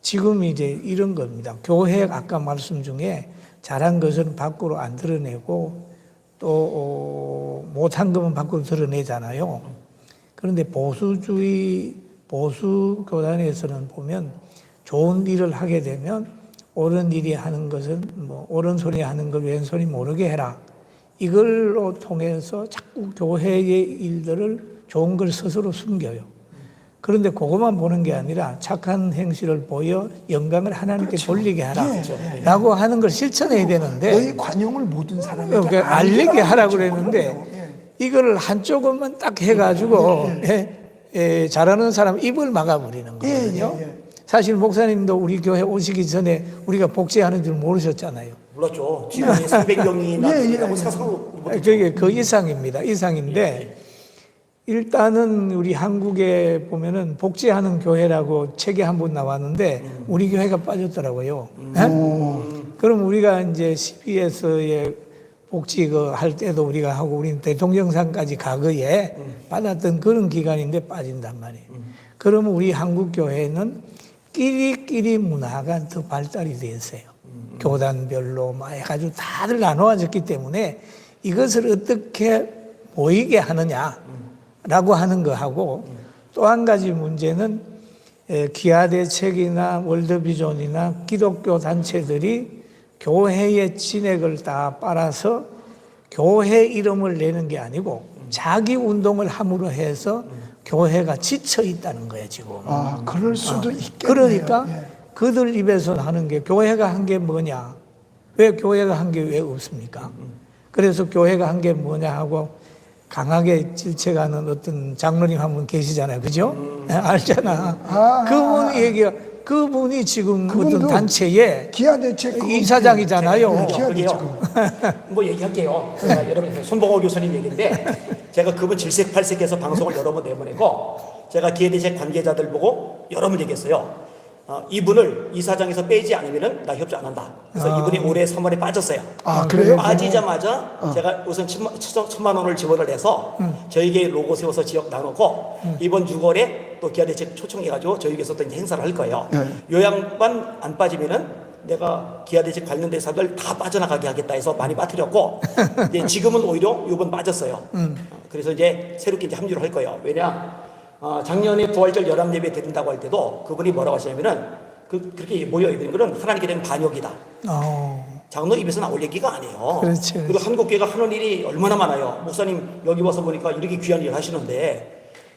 지금 이제 이런 겁니다. 교회 아까 말씀 중에 잘한 것은 밖으로 안 드러내고 또 못한 것은 밖으로 드러내잖아요. 그런데 보수 교단에서는 보면 좋은 일을 하게 되면 옳은 일이 하는 것은 옳은 소리 하는 걸 왼손이 모르게 해라. 이걸로 통해서 자꾸 교회의 일들을 좋은 걸 스스로 숨겨요. 그런데 그것만 보는 게 아니라 착한 행실을 보여 영광을 하나님께 돌리게 하라 라고 하는 걸 실천해야 되는데 너희 관용을 모든 사람에게 알리게 하라고 그랬는데 이걸 한쪽만 딱 해가지고 잘하는 사람 입을 막아버리는 거거든요. 사실 목사님도 우리 교회 오시기 전에 우리가 복제하는 줄 모르셨잖아요. 몰랐죠. 지금이 300명이나 된다고 상상도 못했죠. 그 이상입니다. 이상인데 일단은 우리 한국에 보면은 복지하는 교회라고 책에 한 번 나왔는데 우리 교회가 빠졌더라고요. 그럼 우리가 이제 CBS의 복지 그 할 때도 우리가 하고 우리는 대통령상까지 과거에 받았던 그런 기관인데 빠진단 말이에요. 그러면 우리 한국 교회는 끼리끼리 문화가 더 발달이 되었어요. 교단별로 막 해가지고 다들 나누어졌기 때문에 이것을 어떻게 모이게 하느냐라고 하는 거하고 또 한 가지 문제는 기아대책이나 월드비전이나 기독교 단체들이 교회의 진액을 다 빨아서 교회 이름을 내는 게 아니고 자기 운동을 함으로 해서 교회가 지쳐 있다는 거예요, 지금. 아, 그럴 수도 있겠네요. 그러니까 예. 그들 입에서 하는 게 교회가 한 게 뭐냐? 왜 교회가 한 게 왜 없습니까? 그래서 교회가 한 게 뭐냐 하고 강하게 질책하는 어떤 장로님 한 분 계시잖아요. 그죠? 알잖아. 그분이 지금 그분도 어떤 단체의 기아대책 이사장이잖아요. 네, 기아대책. 그게요. 뭐 얘기할게요. 제가 여러분 손봉호 교수님 얘기인데 제가 그분 질색팔색해서 방송을 여러 번 내보내고 제가 기아대책 관계자들 보고 여러 번 얘기했어요. 이분을 이사장에서 빼지 않으면은 나 협조 안 한다. 그래서 이분이 올해 3월에 빠졌어요. 아, 그래요? 빠지자마자 제가 우선 1,000만 원을 지원을 해서 저에게 로고 세워서 지역 나누고 이번 6월에 또 기아대책 초청해가지고 저에게서 또 이제 행사를 할 거예요. 네. 요 양반 안 빠지면은 내가 기아대책 관련된 사람들 다 빠져나가게 하겠다 해서 많이 빠뜨렸고 이제 지금은 오히려 이번 빠졌어요. 그래서 이제 새롭게 이제 합류를 할 거예요. 왜냐? 작년에 부활절 열람 예배 드린다고 할 때도 그분이 뭐라고 하시냐면은 그렇게 모여 있는 거는 하나님께 대한 반역이다. 장로 입에서 나올 얘기가 아니에요. 그렇지, 그리고 그렇지. 한국교회가 하는 일이 얼마나 많아요. 목사님 여기 와서 보니까 이렇게 귀한 일을 하시는데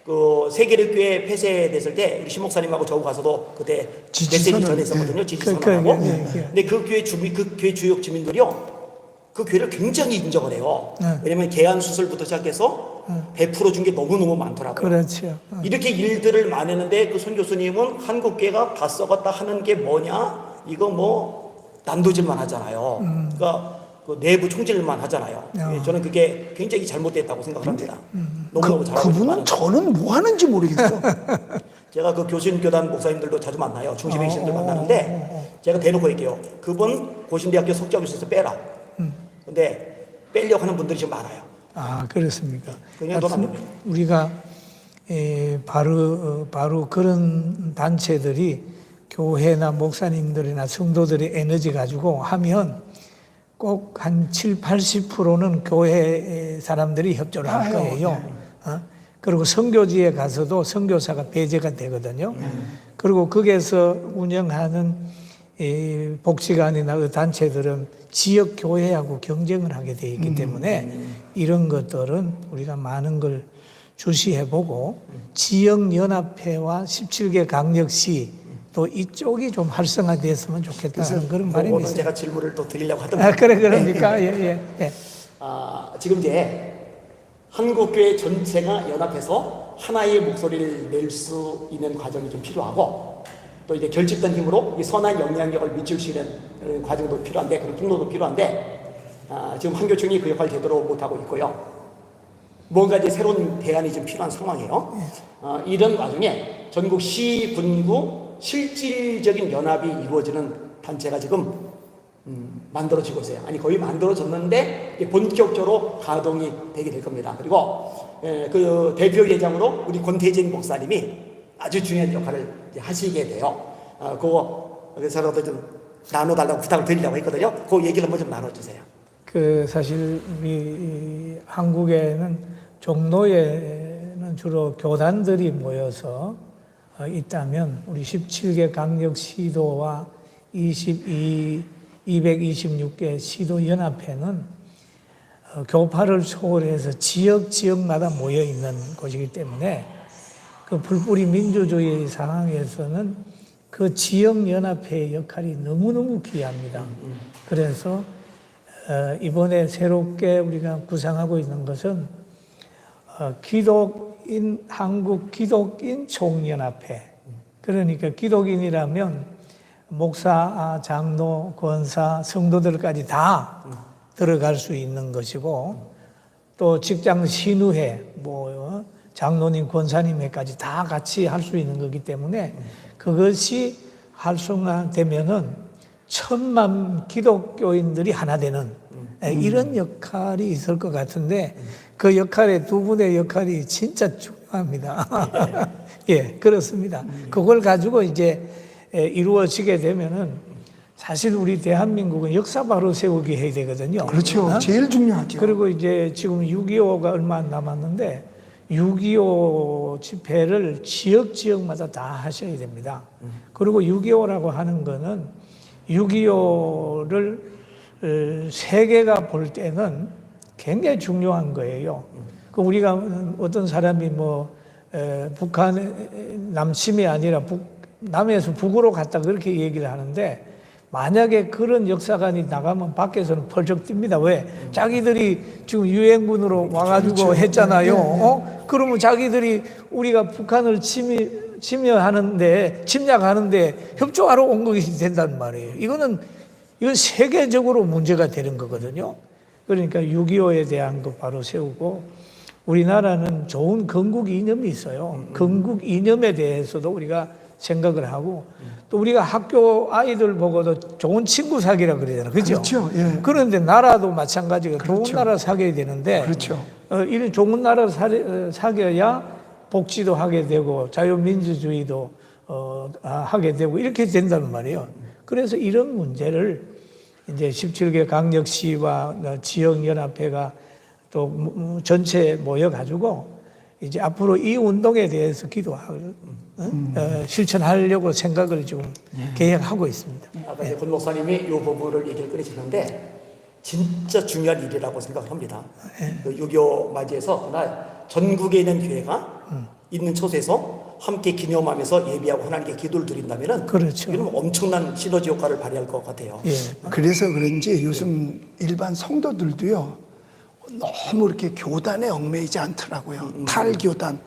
그 세계력교회 폐쇄됐을 때 우리 신 목사님하고 저하고 가서도 그때 메시지 지지선을, 전했었거든요. 예. 지지선하고. 예. 근데 그 교회 그 교회 주요 주민들이요. 그 교회를 굉장히 인정을 해요. 왜냐면 개안 수술부터 시작해서 베풀어 준 게 너무너무 많더라고요. 그렇죠. 이렇게 일들을 많이 했는데 그 손 교수님은 한국교회가 다 썩었다 하는 게 뭐냐? 이거 뭐 난도질만 하잖아요. 그러니까 그 내부 총질만 하잖아요. 예, 저는 그게 굉장히 잘못됐다고 생각을 합니다. 너무너무 잘하고 그분은 있지만 저는 뭐 하는지 모르겠어요. 제가 그 교신 교단 목사님들도 자주 만나요. 중심의 신들 만나는데 제가 대놓고 얘기해요. 그분 고신대학교 석좌교수에서 빼라. 근데 빼려고 하는 분들이 좀 많아요. 그렇습니까? 그냥 돈 안 내면. 우리가 바로 그런 단체들이 교회나 목사님들이나 성도들의 에너지 가지고 하면 꼭 한 7, 80%는 교회 사람들이 협조를 할 거예요. 그리고 선교지에 가서도 선교사가 배제가 되거든요. 그리고 거기에서 운영하는 복지관이나 단체들은 지역 교회하고 경쟁을 하게 되어 있기 때문에 이런 것들은 우리가 많은 걸 주시해보고 지역연합회와 17개 강력시 또 이쪽이 좀 활성화됐으면 좋겠다는 그런 바람이 오늘 있어요. 제가 질문을 또 드리려고 하던데. 그러니까 예. 지금 이제 한국교회 전체가 연합해서 하나의 목소리를 낼 수 있는 과정이 좀 필요하고 또 이제 결집된 힘으로 이 선한 영향력을 미칠 수 있는 과정도 필요한데 그런 통로도 필요한데 지금 한교총이 그 역할을 제대로 못하고 있고요. 뭔가 이제 새로운 대안이 좀 필요한 상황이에요. 이런 와중에 전국 시, 군구 실질적인 연합이 이루어지는 단체가 지금 만들어지고 있어요. 아니 거의 만들어졌는데 이제 본격적으로 가동이 되게 될 겁니다. 그리고 그 대표 예장으로 우리 권태진 목사님이 아주 중요한 역할을 이제 하시게 돼요. 그래서라도 좀 나눠달라고 부탁을 드리려고 했거든요. 그 얘기를 한번 좀 나눠주세요. 사실 우리 한국에는 종로에는 주로 교단들이 모여서 있다면 우리 17개 강력 시도와 226개 시도 연합회는 교파를 초월해서 지역마다 모여 있는 곳이기 때문에 그 불뿌리 민주주의 상황에서는 그 지역연합회의 역할이 너무너무 귀합니다. 그래서 이번에 새롭게 우리가 구상하고 있는 것은 한국 기독인 총연합회. 그러니까 기독인이라면 목사, 장로, 권사, 성도들까지 다 들어갈 수 있는 것이고 또 직장 신우회, 장로님, 권사님에까지 다 같이 할 수 있는 거기 때문에 그것이 활성화되면은 1,000만 기독교인들이 하나 되는 이런 역할이 있을 것 같은데 그 역할에 두 분의 역할이 진짜 중요합니다. 예, 그렇습니다. 그걸 가지고 이제 이루어지게 되면은 사실 우리 대한민국은 역사 바로 세우기 해야 되거든요. 그렇죠. 제일 중요하죠. 그리고 이제 지금 6.25가 얼마 안 남았는데 6.25 집회를 지역마다 다 하셔야 됩니다. 그리고 6.25라고 하는 거는 6.25를 세계가 볼 때는 굉장히 중요한 거예요. 그 우리가 어떤 사람이 뭐 북한 남침이 아니라 남에서 북으로 갔다 그렇게 얘기를 하는데 만약에 그런 역사관이 나가면 밖에서는 펄쩍 뜁니다. 왜? 자기들이 지금 유엔군으로 와가지고 그렇죠. 했잖아요. 그러면 자기들이 우리가 북한을 침략하는데 협조하러 온 것이 된단 말이에요. 이건 세계적으로 문제가 되는 거거든요. 그러니까 6.25에 대한 거 바로 세우고 우리나라는 좋은 건국 이념이 있어요. 건국 이념에 대해서도 우리가 생각을 하고 또 우리가 학교 아이들 보고도 좋은 친구 사귀라 그러잖아요. 그죠? 그렇죠. 예. 그런데 나라도 마찬가지가 그렇죠. 좋은 나라 사귀어야 되는데 그렇죠. 이런 좋은 나라 사귀어야 복지도 하게 되고 자유민주주의도 하게 되고 이렇게 된다는 말이에요. 그래서 이런 문제를 이제 17개 강력시와 지역연합회가 또 전체 모여가지고 이제 앞으로 이 운동에 대해서 기도하고 실천하려고 생각을 지금 계획하고 있습니다. 아까 이제 권 목사님이 이 부분을 얘기를 꺼내시는데 진짜 중요한 일이라고 생각을 합니다. 그 6.25 맞이해서 그날 전국에 있는 교회가 있는 처소에서 함께 기념하면서 예배하고 하나님께 기도를 드린다면은 그렇죠. 이건 엄청난 시너지 효과를 발휘할 것 같아요. 예. 그래서 그런지 요즘 일반 성도들도요 너무 이렇게 교단에 얽매이지 않더라고요. 탈교단,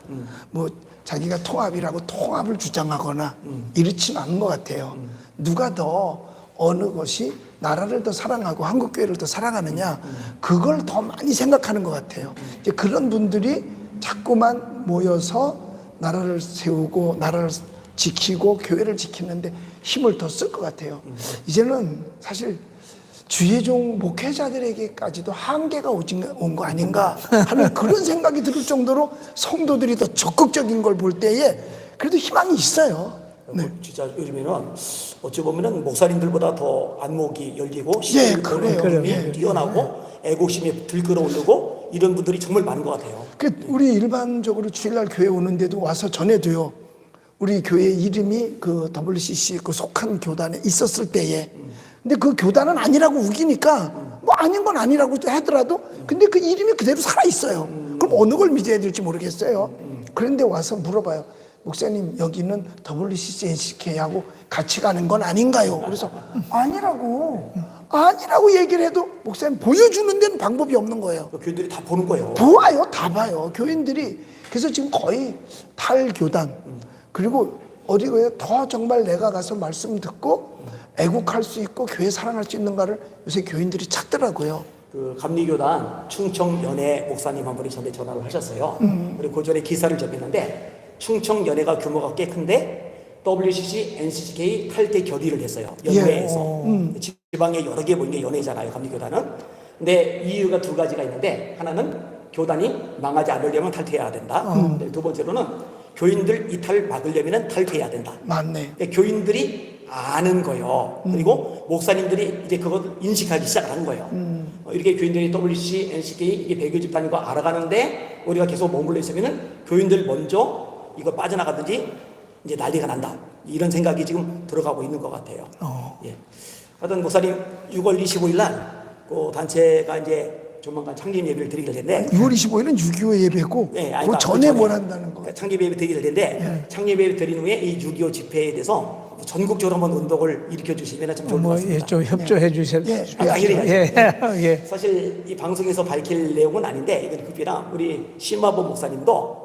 뭐 자기가 통합이라고 통합을 주장하거나 이렇지는 않은 것 같아요. 누가 더 어느 것이 나라를 더 사랑하고 한국교회를 더 사랑하느냐 그걸 더 많이 생각하는 것 같아요. 이제 그런 분들이 자꾸만 모여서 나라를 세우고 나라를 지키고 교회를 지키는데 힘을 더 쓸 것 같아요. 이제는 사실 주의 종 목회자들에게까지도 한계가 온 거 아닌가 하는 그런 생각이 들 정도로 성도들이 더 적극적인 걸 볼 때에 그래도 희망이 있어요. 네. 진짜 요즘에는 어찌 보면은 목사님들보다 더 안목이 열리고 예, 시대를 보는 그래요. 경험이 예. 뛰어나고 애국심이 들끓어오르고 이런 분들이 정말 많은 것 같아요. 우리 일반적으로 주일날 교회 오는데도 와서 전에도요. 우리 교회 이름이 그 WCC 그 속한 교단에 있었을 때에 근데 그 교단은 아니라고 우기니까 뭐 아닌 건 아니라고 하더라도 근데 그 이름이 그대로 살아 있어요. 그럼 어느 걸 믿어야 될지 모르겠어요. 그런데 와서 물어봐요. 목사님 여기는 WCC NCK하고 같이 가는 건 아닌가요? 그래서 아니라고 얘기를 해도 목사님 보여주는 데는 방법이 없는 거예요. 교인들이 다 보는 거예요. 보아요, 다 봐요. 교인들이 그래서 지금 거의 탈교단 그리고 어디 더 정말 내가 가서 말씀 듣고 애국할 수 있고 교회 사랑할 수 있는가를 요새 교인들이 찾더라고요. 그 감리교단 충청연회 목사님 한 분이 저한테 전화를 하셨어요. 그리고 그 전에 기사를 접했는데 충청연회가 규모가 꽤 큰데 WCC, NCK 탈퇴 결의를 했어요. 연회에서. 지방에 여러 개 모인 게 연회잖아요. 감리교단은. 근데 이유가 두 가지가 있는데 하나는 교단이 망하지 않으려면 탈퇴해야 된다. 두 번째로는 교인들 이탈 막으려면 탈퇴해야 된다. 맞네. 교인들이 아는 거예요. 그리고 목사님들이 이제 그걸 인식하기 시작하는 거예요. 이렇게 교인들이 WC, NCK 이게 배교 집단인 거 알아가는데 우리가 계속 머물러 있으면은 교인들 먼저 이거 빠져나가든지 이제 난리가 난다. 이런 생각이 지금 들어가고 있는 것 같아요. 예. 하여튼 목사님 6월 25일 날 그 단체가 이제 조만간 창립 예배를 드리게 될 텐데 6월 25일은 6.25 예배고 네, 그 전에 뭘 한다는 거. 창립 예배 드리게 될 텐데 창립 예배 드린 후에 이 6.25 집회에 대해서 전국적으로 한번 운동을 일으켜 주시면 참 좋을 것 같습니다. 좀 협조해 주세요. 예. 사실 이 방송에서 밝힐 내용은 아닌데 이건 급히나 우리 심화보 목사님도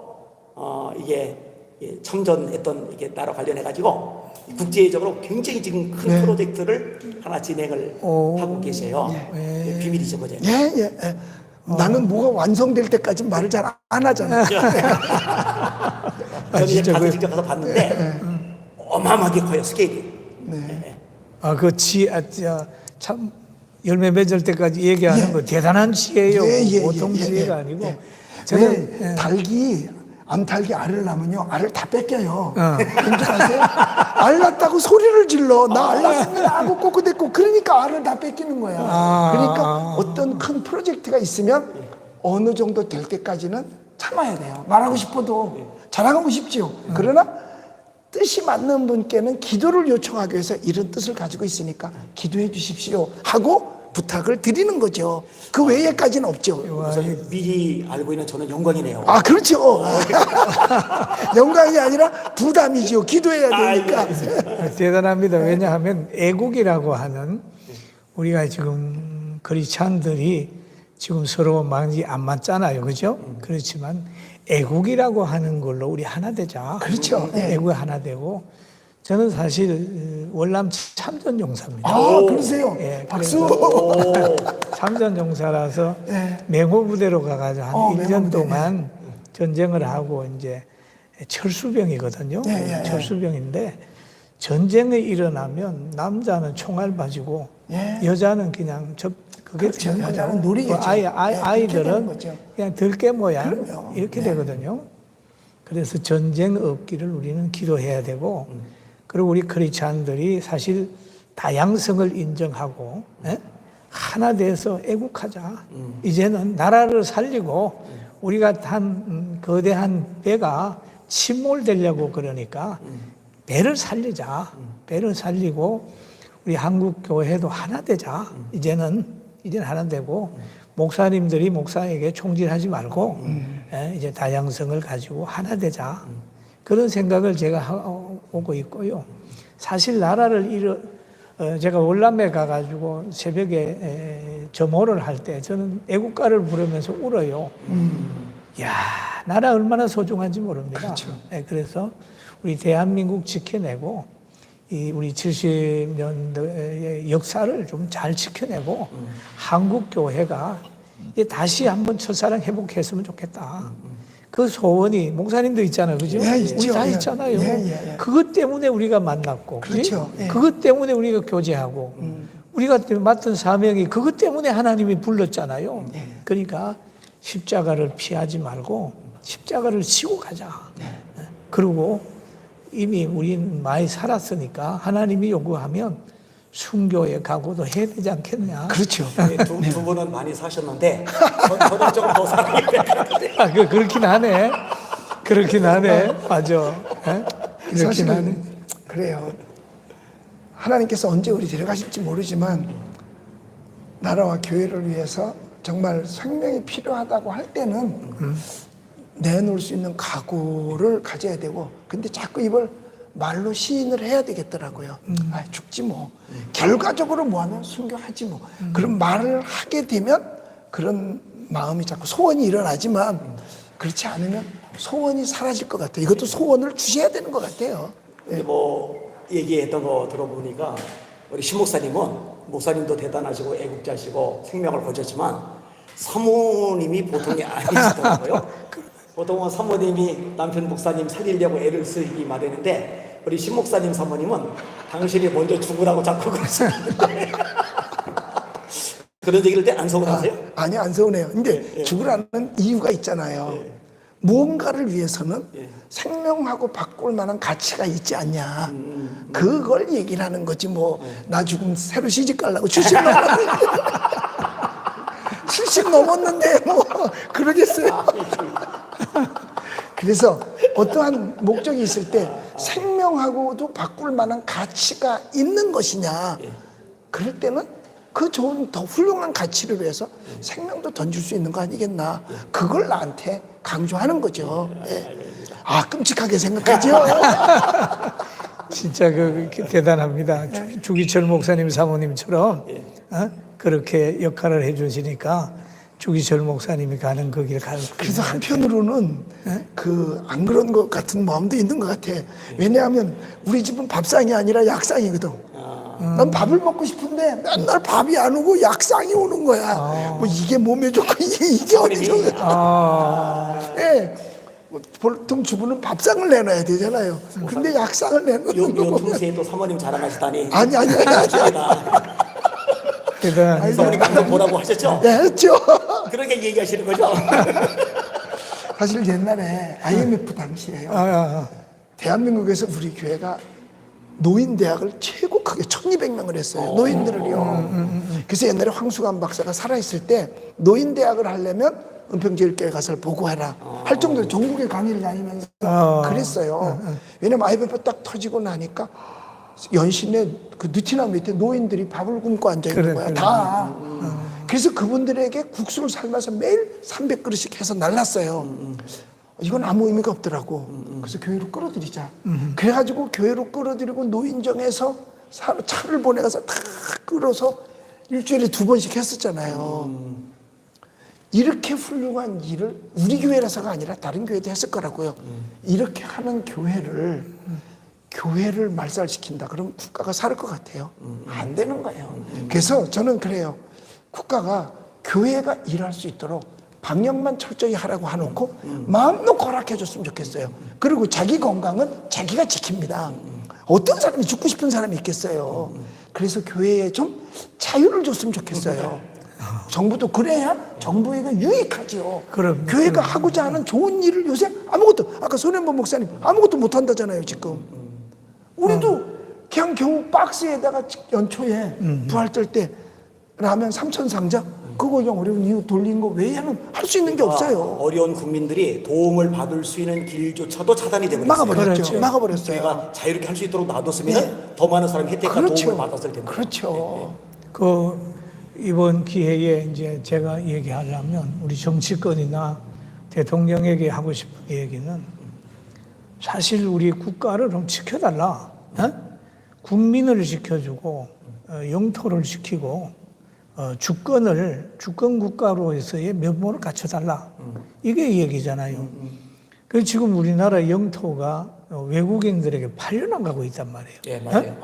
이게 참전했던 이게 나라 관련해 가지고 국제적으로 굉장히 지금 큰 프로젝트를 하나 진행을 하고 계세요. 비밀이죠, 뭐죠? 예. 나는 뭐가 완성될 때까지 말을 잘 안 하잖아. 저는 이제 진짜 가서 직접 가서 봤는데 어마어마하게 커요 스케일이. 참 열매 맺을 때까지 얘기하는 거 대단한 지혜예요. 보통 지혜가 아니고. 저는 왜 닭이 암탉이 알을 낳으면요 알을 다 뺏겨요. 뭔지 아세요? 알 낳았다고 소리를 질러. 나 알 낳았습니다 하고 꼬꾸대고 그러니까 알을 다 뺏기는 거야. 그러니까 어떤 큰 프로젝트가 있으면 어느 정도 될 때까지는 참아야 돼요. 말하고 싶어도 자랑하고 싶지요. 그러나 뜻이 맞는 분께는 기도를 요청하기 위해서 이런 뜻을 가지고 있으니까 기도해 주십시오 하고 부탁을 드리는 거죠. 그 외에까지는 없죠. 목사님 미리 알고 있는 저는 영광이네요. 아, 그렇죠. 영광이 아니라 부담이죠. 기도해야 되니까. 대단합니다. 왜냐하면 애국이라고 하는 우리가 지금 크리스찬들이 지금 서로 많이 안 맞잖아요. 그죠? 그렇지만 애국이라고 하는 걸로 우리 하나 되자. 그렇죠. 예. 애국이 하나 되고 저는 사실 월남 참전용사입니다. 아, 그러세요? 예, 박수. 참전용사라서 예. 맹호부대로 가가지고 한 1년 맹호부대. 동안 전쟁을 하고 이제 철수병이거든요. 예. 철수병인데 전쟁이 일어나면 남자는 총알 가지고 예. 여자는 그냥 그게 그렇죠. 되는 여자는 거죠. 놀이겠죠. 그 예, 그렇게 되는 아이들은 거죠. 그냥 들깨 모양 그럼요. 이렇게 네. 되거든요. 그래서 전쟁 없기를 우리는 기도해야 되고 그리고 우리 크리스찬들이 사실 다양성을 인정하고 하나 돼서 애국하자. 이제는 나라를 살리고 우리가 탄 거대한 배가 침몰되려고 그러니까 배를 살리자. 배를 살리고 우리 한국 교회도 하나 되자. 이제는 하나 되고 목사님들이 목사에게 총질하지 말고 이제 다양성을 가지고 하나 되자. 그런 생각을 제가 오고 있고요. 사실 나라를 제가 월남에 가가지고 새벽에 점호를 할 때 저는 애국가를 부르면서 울어요. 야, 나라 얼마나 소중한지 모릅니다. 그렇죠. 그래서 우리 대한민국 지켜내고 우리 70년대의 역사를 좀 잘 지켜내고 한국 교회가 다시 한번 첫사랑 회복했으면 좋겠다. 그 소원이 목사님도 있잖아요, 그죠? 예, 우리 있죠. 다 예. 있잖아요. 예. 그것 때문에 우리가 만났고, 그렇죠. 예. 그것 때문에 우리가 교제하고, 우리가 맡은 사명이 그것 때문에 하나님이 불렀잖아요. 그러니까 십자가를 피하지 말고 십자가를 지고 가자. 그리고 이미 우리는 많이 살았으니까 하나님이 요구하면 순교의 각오도 해야 되지 않겠느냐. 그렇죠. 두 분은 많이 사셨는데 저는 조금 더 살아야 될 것 같아요. 그렇긴 하네. 그렇긴 하네. 맞아. 그렇긴 사실은 하네. 그래요. 하나님께서 언제 우리 데려가실지 모르지만 나라와 교회를 위해서 정말 생명이 필요하다고 할 때는 내놓을 수 있는 각오를 가져야 되고 근데 자꾸 이걸 말로 시인을 해야 되겠더라고요. 아, 죽지 뭐. 결과적으로 뭐하면 순교하지 뭐. 그런 말을 하게 되면 그런 마음이 자꾸 소원이 일어나지만 그렇지 않으면 소원이 사라질 것 같아요. 이것도 소원을 주셔야 되는 것 같아요. 근데 뭐 얘기했던 거 들어보니까 우리 신 목사님도 대단하시고 애국자시고 생명을 거셨지만 사모님이 보통이 아니시더라고요. 보통은 사모님이 남편 목사님 살리려고 애를 쓰기 마련인데 우리 신 목사님 사모님은 당신이 먼저 죽으라고 자꾸 그러시는데 그런 얘기를 때 안 서운하세요? 아니, 안 서운해요. 근데 죽으라는 이유가 있잖아요. 무언가를 위해서는 생명하고 바꿀 만한 가치가 있지 않냐. 그걸 얘기를 하는 거지 뭐. 나 죽으면 새로 시집 가려고 70 넘었는데 70 넘었는데 뭐 그러겠어요. 그래서 어떠한 목적이 있을 때 생명하고도 바꿀 만한 가치가 있는 것이냐. 그럴 때는 그 좋은 더 훌륭한 가치를 위해서 생명도 던질 수 있는 거 아니겠나. 그걸 나한테 강조하는 거죠. 아, 끔찍하게 생각하죠. 진짜 대단합니다. 주기철 목사님 사모님처럼 그렇게 역할을 해주시니까 주기철 목사님이 가는 그 길 갈. 그래서 한편으로는 안 그런 것 같은 마음도 있는 것 같아. 왜냐하면 우리 집은 밥상이 아니라 약상이거든. 난 밥을 먹고 싶은데 맨날 밥이 안 오고 약상이 오는 거야. 뭐 이게 몸에 좋고 이게 어디 좋아. 예. 뭐 보통 주부는 밥상을 내놔야 되잖아요. 근데 약상을 내놓는 요 거. 두세에 또 사모님 자랑하시다니. 아니. 그러니까 사모님 방송 보라고 하셨죠? 네, 했죠. 그렇게 얘기하시는 거죠? 사실 옛날에 IMF 당시에요. 대한민국에서 우리 교회가 노인대학을 최고 크게 1200명을 했어요. 노인들을요. 그래서 옛날에 황수관 박사가 살아있을 때 노인대학을 하려면 은평제일교회 가서 보고해라 할 정도로 전국에 강의를 다니면서 그랬어요. 왜냐면 IMF 딱 터지고 나니까 연신내 그 느티나무 밑에 노인들이 밥을 굶고 앉아있는 거야. 다. 그래서 그분들에게 국수를 삶아서 매일 300그릇씩 해서 날랐어요. 이건 아무 의미가 없더라고. 그래서 교회로 끌어들이자. 그래가지고 교회로 끌어들이고 노인정에서 차를 보내가서 다 끌어서 일주일에 2번씩 했었잖아요. 이렇게 훌륭한 일을 우리 교회라서가 아니라 다른 교회도 했을 거라고요. 이렇게 하는 교회를 말살시킨다. 그러면 국가가 살 것 같아요. 안 되는 거예요. 그래서 저는 그래요. 국가가 교회가 일할 수 있도록 방역만 철저히 하라고 해놓고 마음 놓고 허락해 줬으면 좋겠어요. 그리고 자기 건강은 자기가 지킵니다. 어떤 사람이 죽고 싶은 사람이 있겠어요. 그래서 교회에 좀 자유를 줬으면 좋겠어요. 정부도 그래야 정부에게 유익하죠. 교회가 하고자 하는 좋은 일을 요새 아무것도, 아까 손현보 목사님 아무것도 못 한다잖아요, 지금. 우리도 그냥 겨우 박스에다가 연초에 부활절 때 라면 3,000상자 그거 그냥 어려운 이유 돌린 거 외에는 할 수 있는 게 없어요. 어려운 국민들이 도움을 받을 수 있는 길조차도 차단이 되버렸어요. 막아버렸죠. 막아버렸어요. 저희가 자유롭게 할 수 있도록 놔뒀으면 더 많은 사람이 혜택과 도움을 받았을 텐데. 그렇죠. 이번 기회에 이제 제가 얘기하려면 우리 정치권이나 대통령에게 하고 싶은 얘기는 사실 우리 국가를 좀 지켜달라. 국민을 지켜주고 영토를 지키고 주권 국가로서의 면모를 갖춰달라. 이게 얘기잖아요. 그래서 지금 우리나라 영토가 외국인들에게 팔려나가고 있단 말이에요. 예, 맞아요.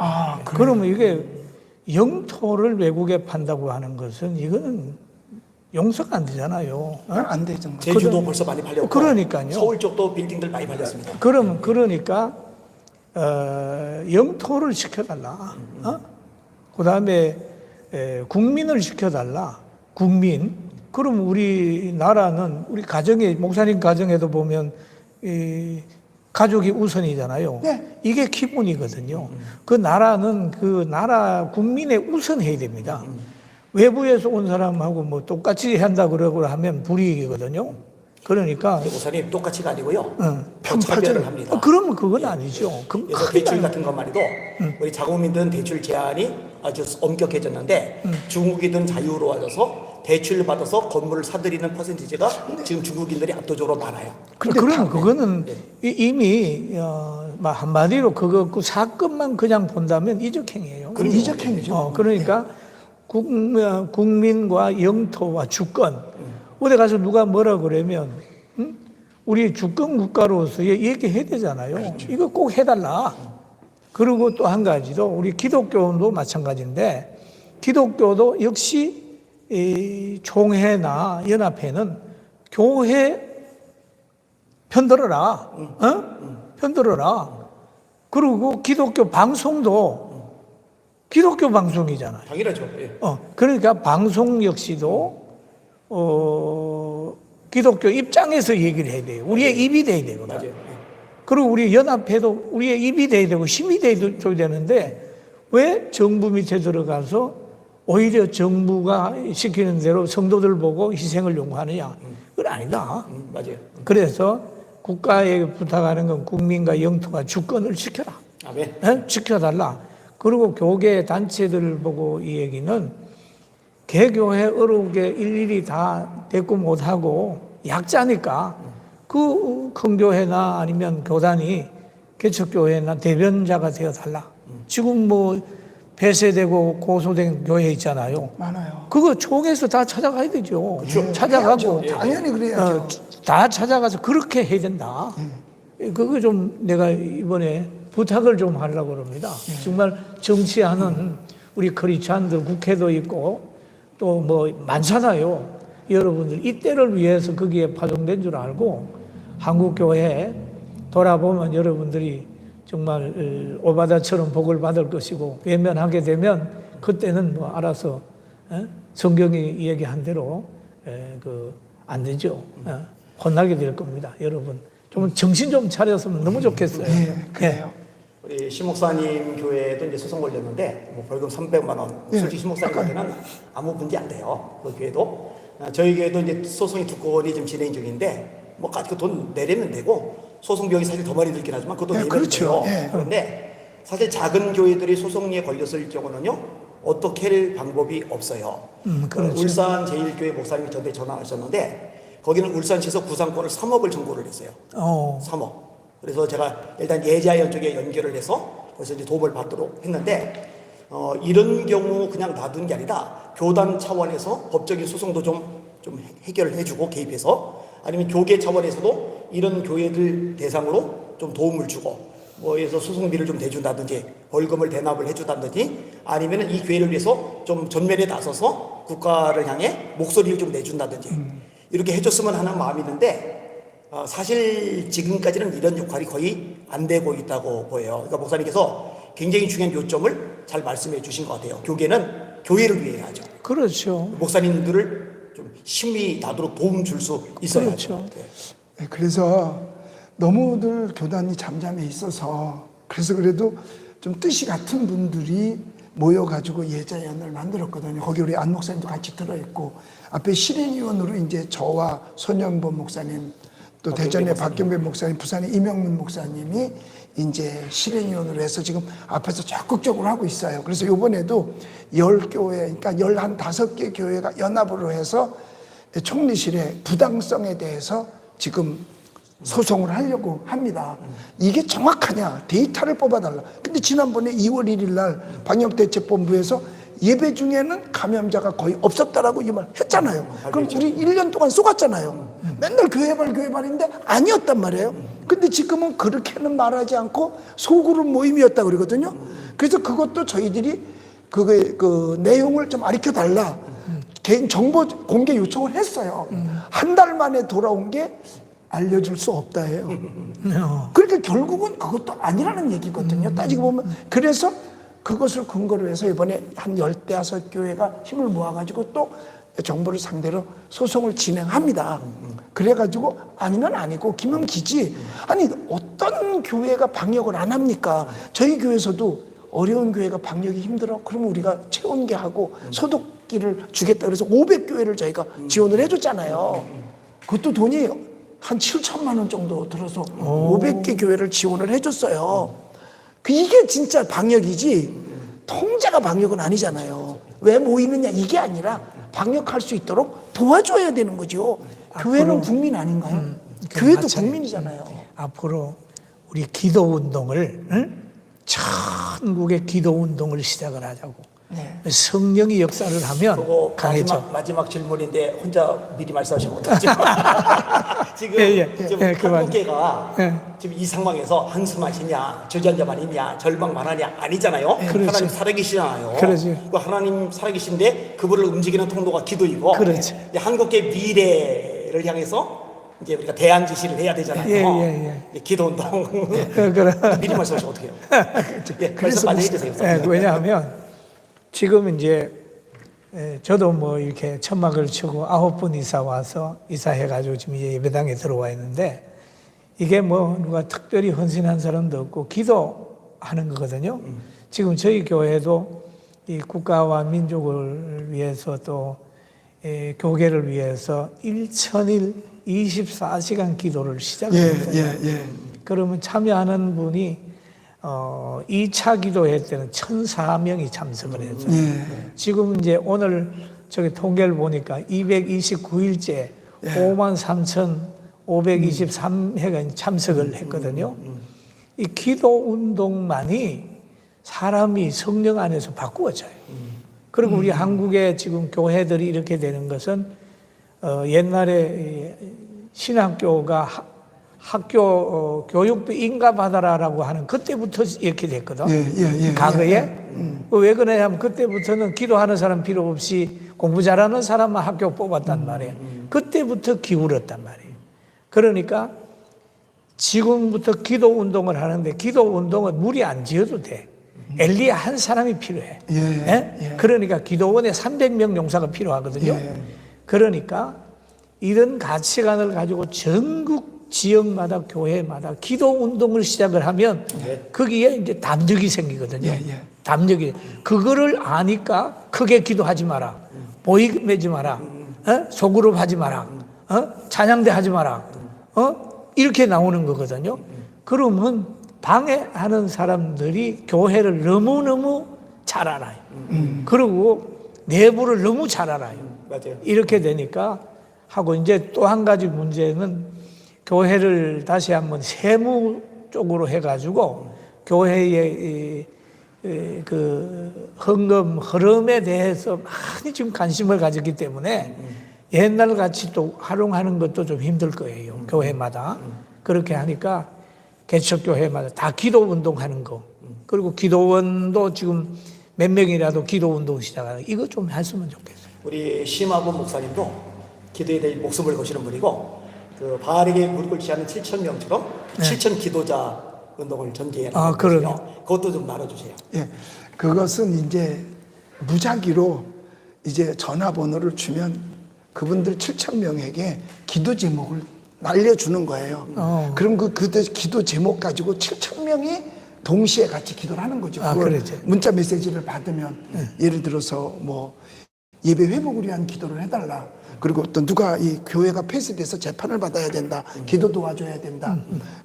그러면 이게 영토를 외국에 판다고 하는 것은 이거는 용서가 안 되잖아요. 안 되죠. 제주도 벌써 많이 팔렸고, 그러니까요. 서울 쪽도 빌딩들 많이 팔렸습니다. 그러니까 영토를 지켜달라. 그다음에 국민을 지켜달라. 국민. 그럼 우리나라는 우리 가정에 목사님 가정에도 보면 가족이 우선이잖아요. 네. 이게 기본이거든요. 그 나라는 그 나라 국민에 우선해야 됩니다. 외부에서 온 사람하고 뭐 똑같이 한다 그러고 하면 불이익이거든요. 그러니까 목사님 똑같이가 아니고요. 편파적으로 차별을 합니다. 그러면 그건 아니죠. 그래서 대출 같은 것만 해도 우리 자국민들은 대출 제한이 아주 엄격해졌는데 중국이든 자유로워져서 대출을 받아서 건물을 사들이는 퍼센티지가 지금 중국인들이 압도적으로 많아요. 그러면 그거는 이미 한마디로 그 사건만 그냥 본다면 이적행위예요. 그럼 이적행위죠. 그러니까 국민과 영토와 주권. 어디 가서 누가 뭐라 그러면 우리 주권 국가로서 얘기해야 되잖아요. 이거 꼭 해달라. 그리고 또 한 가지도 우리 기독교도 마찬가지인데 기독교도 역시 이 총회나 연합회는 교회 편들어라. 편들어라. 그리고 기독교 방송도 기독교 방송이잖아요. 당연하죠. 예. 그러니까 방송 역시도 기독교 입장에서 얘기를 해야 돼요. 우리의 입이 돼야 되거든. 맞아요. 예. 그리고 우리 연합회도 우리의 입이 돼야 되고 힘이 돼야 되는데 왜 정부 밑에 들어가서 오히려 정부가 시키는 대로 성도들 보고 희생을 요구하느냐? 그건 아니다. 맞아요. 그래서 국가에 부탁하는 건 국민과 영토와 주권을 지켜라. 아멘. 지켜달라. 그리고 교계 단체들을 보고 이 얘기는 개교회 어록에 일일이 다 대꾸 못하고 약자니까 그 큰 교회나 아니면 교단이 개척교회나 대변자가 되어달라. 지금 뭐 폐쇄되고 고소된 교회 있잖아요. 많아요. 그거 총에서 다 찾아가야 되죠. 찾아가고 당연히 그래야죠. 다 찾아가서 그렇게 해야 된다. 그거 좀 내가 이번에 부탁을 좀 하려고 합니다. 정말 정치하는 우리 크리스찬들 국회도 있고 또 뭐 많잖아요. 여러분들 이때를 위해서 거기에 파송된 줄 알고 한국교회 돌아보면 여러분들이 정말 오바다처럼 복을 받을 것이고 외면하게 되면 그때는 뭐 알아서 성경이 얘기한 대로 안 되죠. 혼나게 될 겁니다. 여러분 좀 정신 좀 차렸으면 너무 좋겠어요. 네, 그래요. 우리 시 목사님 교회도 이제 소송 걸렸는데 뭐 벌금 300만 원. 솔직히 시 목사님한테는 아무 문제 안 돼요. 그 교회도 저희 교회도 이제 소송이 2건이 지금 진행 중인데 뭐 그 돈 내려면 되고 소송 비용이 사실 더 많이 들긴 하지만 그것도 내면 그렇죠. 돼요. 예. 그런데 사실 작은 교회들이 소송에 걸렸을 경우는요 어떻게 할 방법이 없어요. 그렇죠. 울산 제일교회 목사님이 저한테 전화하셨는데 거기는 울산시에서 구상권을 3억을 청구를 했어요. 3억. 그래서 제가 일단 예자연 쪽에 연결을 해서 그래서 이제 도움을 받도록 했는데 이런 경우 그냥 놔둔 게 아니라 교단 차원에서 법적인 소송도 좀 해결을 해주고 개입해서 아니면 교계 차원에서도 이런 교회들 대상으로 좀 도움을 주고 뭐 해서 소송비를 좀 대준다든지 벌금을 대납을 해준다든지 아니면 이 교회를 위해서 좀 전면에 나서서 국가를 향해 목소리를 좀 내준다든지 이렇게 해줬으면 하는 마음이 있는데 사실 지금까지는 이런 역할이 거의 안 되고 있다고 보여요. 그러니까 목사님께서 굉장히 중요한 요점을 잘 말씀해 주신 것 같아요. 교계는 교회를 위해 하죠. 그렇죠. 목사님들을 좀 힘이 나도록 도움 줄 수 있어야죠. 그렇죠. 네, 그래서 너무들 교단이 잠잠해 있어서 그래서 그래도 좀 뜻이 같은 분들이 모여가지고 예자연을 만들었거든요. 거기 우리 안 목사님도 같이 들어있고 앞에 실행위원으로 이제 저와 손영범 목사님 또 대전의 박경배 목사님, 부산의 이명문 목사님이 이제 실행위원으로 해서 지금 앞에서 적극적으로 하고 있어요. 그래서 이번에도 10교회, 그러니까 15개 교회가 연합으로 해서 총리실에 부당성에 대해서 지금 소송을 하려고 합니다. 이게 정확하냐? 데이터를 뽑아달라. 근데 지난번에 2월 1일 날 방역대책본부에서 예배 중에는 감염자가 거의 없었다라고 이 말 했잖아요. 그럼 우리 1년 동안 쏘갔잖아요. 맨날 교회발인데 아니었단 말이에요. 근데 지금은 그렇게는 말하지 않고 소그룹 모임이었다 그러거든요. 그래서 그것도 저희들이 그 내용을 좀 알려 달라. 개인 정보 공개 요청을 했어요. 한 달 만에 돌아온 게 알려줄 수 없다 해요. 그러니까 결국은 그것도 아니라는 얘기거든요. 따지고 보면. 그래서 그것을 근거로 해서 이번에 한 15교회가 힘을 모아가지고 또 정부를 상대로 소송을 진행합니다. 그래가지고 아니면 아니고 김영기지 아니 어떤 교회가 방역을 안 합니까? 저희 교회에서도 어려운 교회가 방역이 힘들어 그러면 우리가 체온계 하고 소독기를 주겠다 그래서 500교회를 저희가 지원을 해줬잖아요. 그것도 돈이 한 7천만 원 정도 들어서 500개 교회를 지원을 해줬어요. 이게 진짜 방역이지 통제가 방역은 아니잖아요. 왜 모이느냐 이게 아니라 방역할 수 있도록 도와줘야 되는 거죠. 교회는 국민 아닌가요? 교회도 마찬가지. 국민이잖아요. 앞으로 우리 기도 운동을 전국의 기도 운동을 시작을 하자고. 네. 성령이 역사를 하면 그거 강해져. 마지막 질문인데 혼자 미리 말씀하시면 어떡하죠? 지금 한국계가 지금 이 상황에서 한숨하시냐, 저주한자만 있냐, 절망만 하냐 아니잖아요. 그렇지. 하나님 살아계시잖아요. 그렇지. 그 하나님 살아계신데 그분을 움직이는 통로가 기도이고, 그렇지. 이제 한국계 미래를 향해서 이제 우리가 대안 지시를 해야 되잖아요. 기도 운동. 그래. 미리 말씀하시면 어떡해요? 그래서 말씀 많이 해주세요. 왜냐하면 지금 이제 저도 뭐 이렇게 천막을 치고 9분 이사 와서 이사해가지고 지금 이제 예배당에 들어와 있는데 이게 뭐 누가 특별히 헌신한 사람도 없고 기도하는 거거든요. 지금 저희 교회도 이 국가와 민족을 위해서 또 교계를 위해서 1000일 24시간 기도를 시작했어요. 그러면 참여하는 분이 2차 기도회 때는 1,004명이 참석을 했어요. 지금 이제 오늘 저기 통계를 보니까 229일째 53,523회가 참석을 했거든요. 이 기도 운동만이 사람이 성령 안에서 바꾸어져요. 그리고 우리 한국의 지금 교회들이 이렇게 되는 것은 옛날에 신학교가 학교 교육비 인가 받아라라고 하는 그때부터 이렇게 됐거든. 과거에. 왜 그러냐면 그때부터는 기도하는 사람 필요 없이 공부 잘하는 사람만 학교 뽑았단 말이에요. 그때부터 기울었단 말이에요. 그러니까 지금부터 기도 운동을 하는데 기도 운동은 무리 안 지어도 돼. 엘리야 한 사람이 필요해. 그러니까 기도원에 300명 용사가 필요하거든요. 그러니까 이런 가치관을 가지고 전국 지역마다 교회마다 기도 운동을 시작을 하면 거기에 이제 담력이 생기거든요. 담력이. 그거를 아니까 크게 기도하지 마라. 모이 매지 마라. 소그룹 하지 마라. 찬양대 하지 마라. 이렇게 나오는 거거든요. 그러면 방해하는 사람들이 교회를 너무너무 잘 알아요. 그리고 내부를 너무 잘 알아요. 맞아요. 이렇게 되니까 하고 이제 또 한 가지 문제는 교회를 다시 한번 세무 쪽으로 해가지고 교회의 그 헌금 흐름에 대해서 많이 지금 관심을 가졌기 때문에 옛날 같이 또 활용하는 것도 좀 힘들 거예요. 교회마다. 그렇게 하니까 개척교회마다 다 기도 운동하는 거. 그리고 기도원도 지금 몇 명이라도 기도 운동 시작하는 거. 이거 좀 했으면 좋겠어요. 우리 심화범 목사님도 기도에 대해 목숨을 거시는 분이고 그 바르게 무릎을 취하는 7,000명처럼 7,000 기도자 운동을 전개하는 거거든요. 그것도 좀 나눠주세요. 예, 그것은 이제 무작위로 이제 전화번호를 주면 그분들 7,000명에게 기도 제목을 날려주는 거예요. 그럼 그 기도 제목 가지고 7,000명이 동시에 같이 기도를 하는 거죠. 그걸 문자 메시지를 받으면 예를 들어서 뭐 예배 회복을 위한 기도를 해달라. 그리고 또 누가 이 교회가 폐쇄돼서 재판을 받아야 된다. 기도 도와줘야 된다.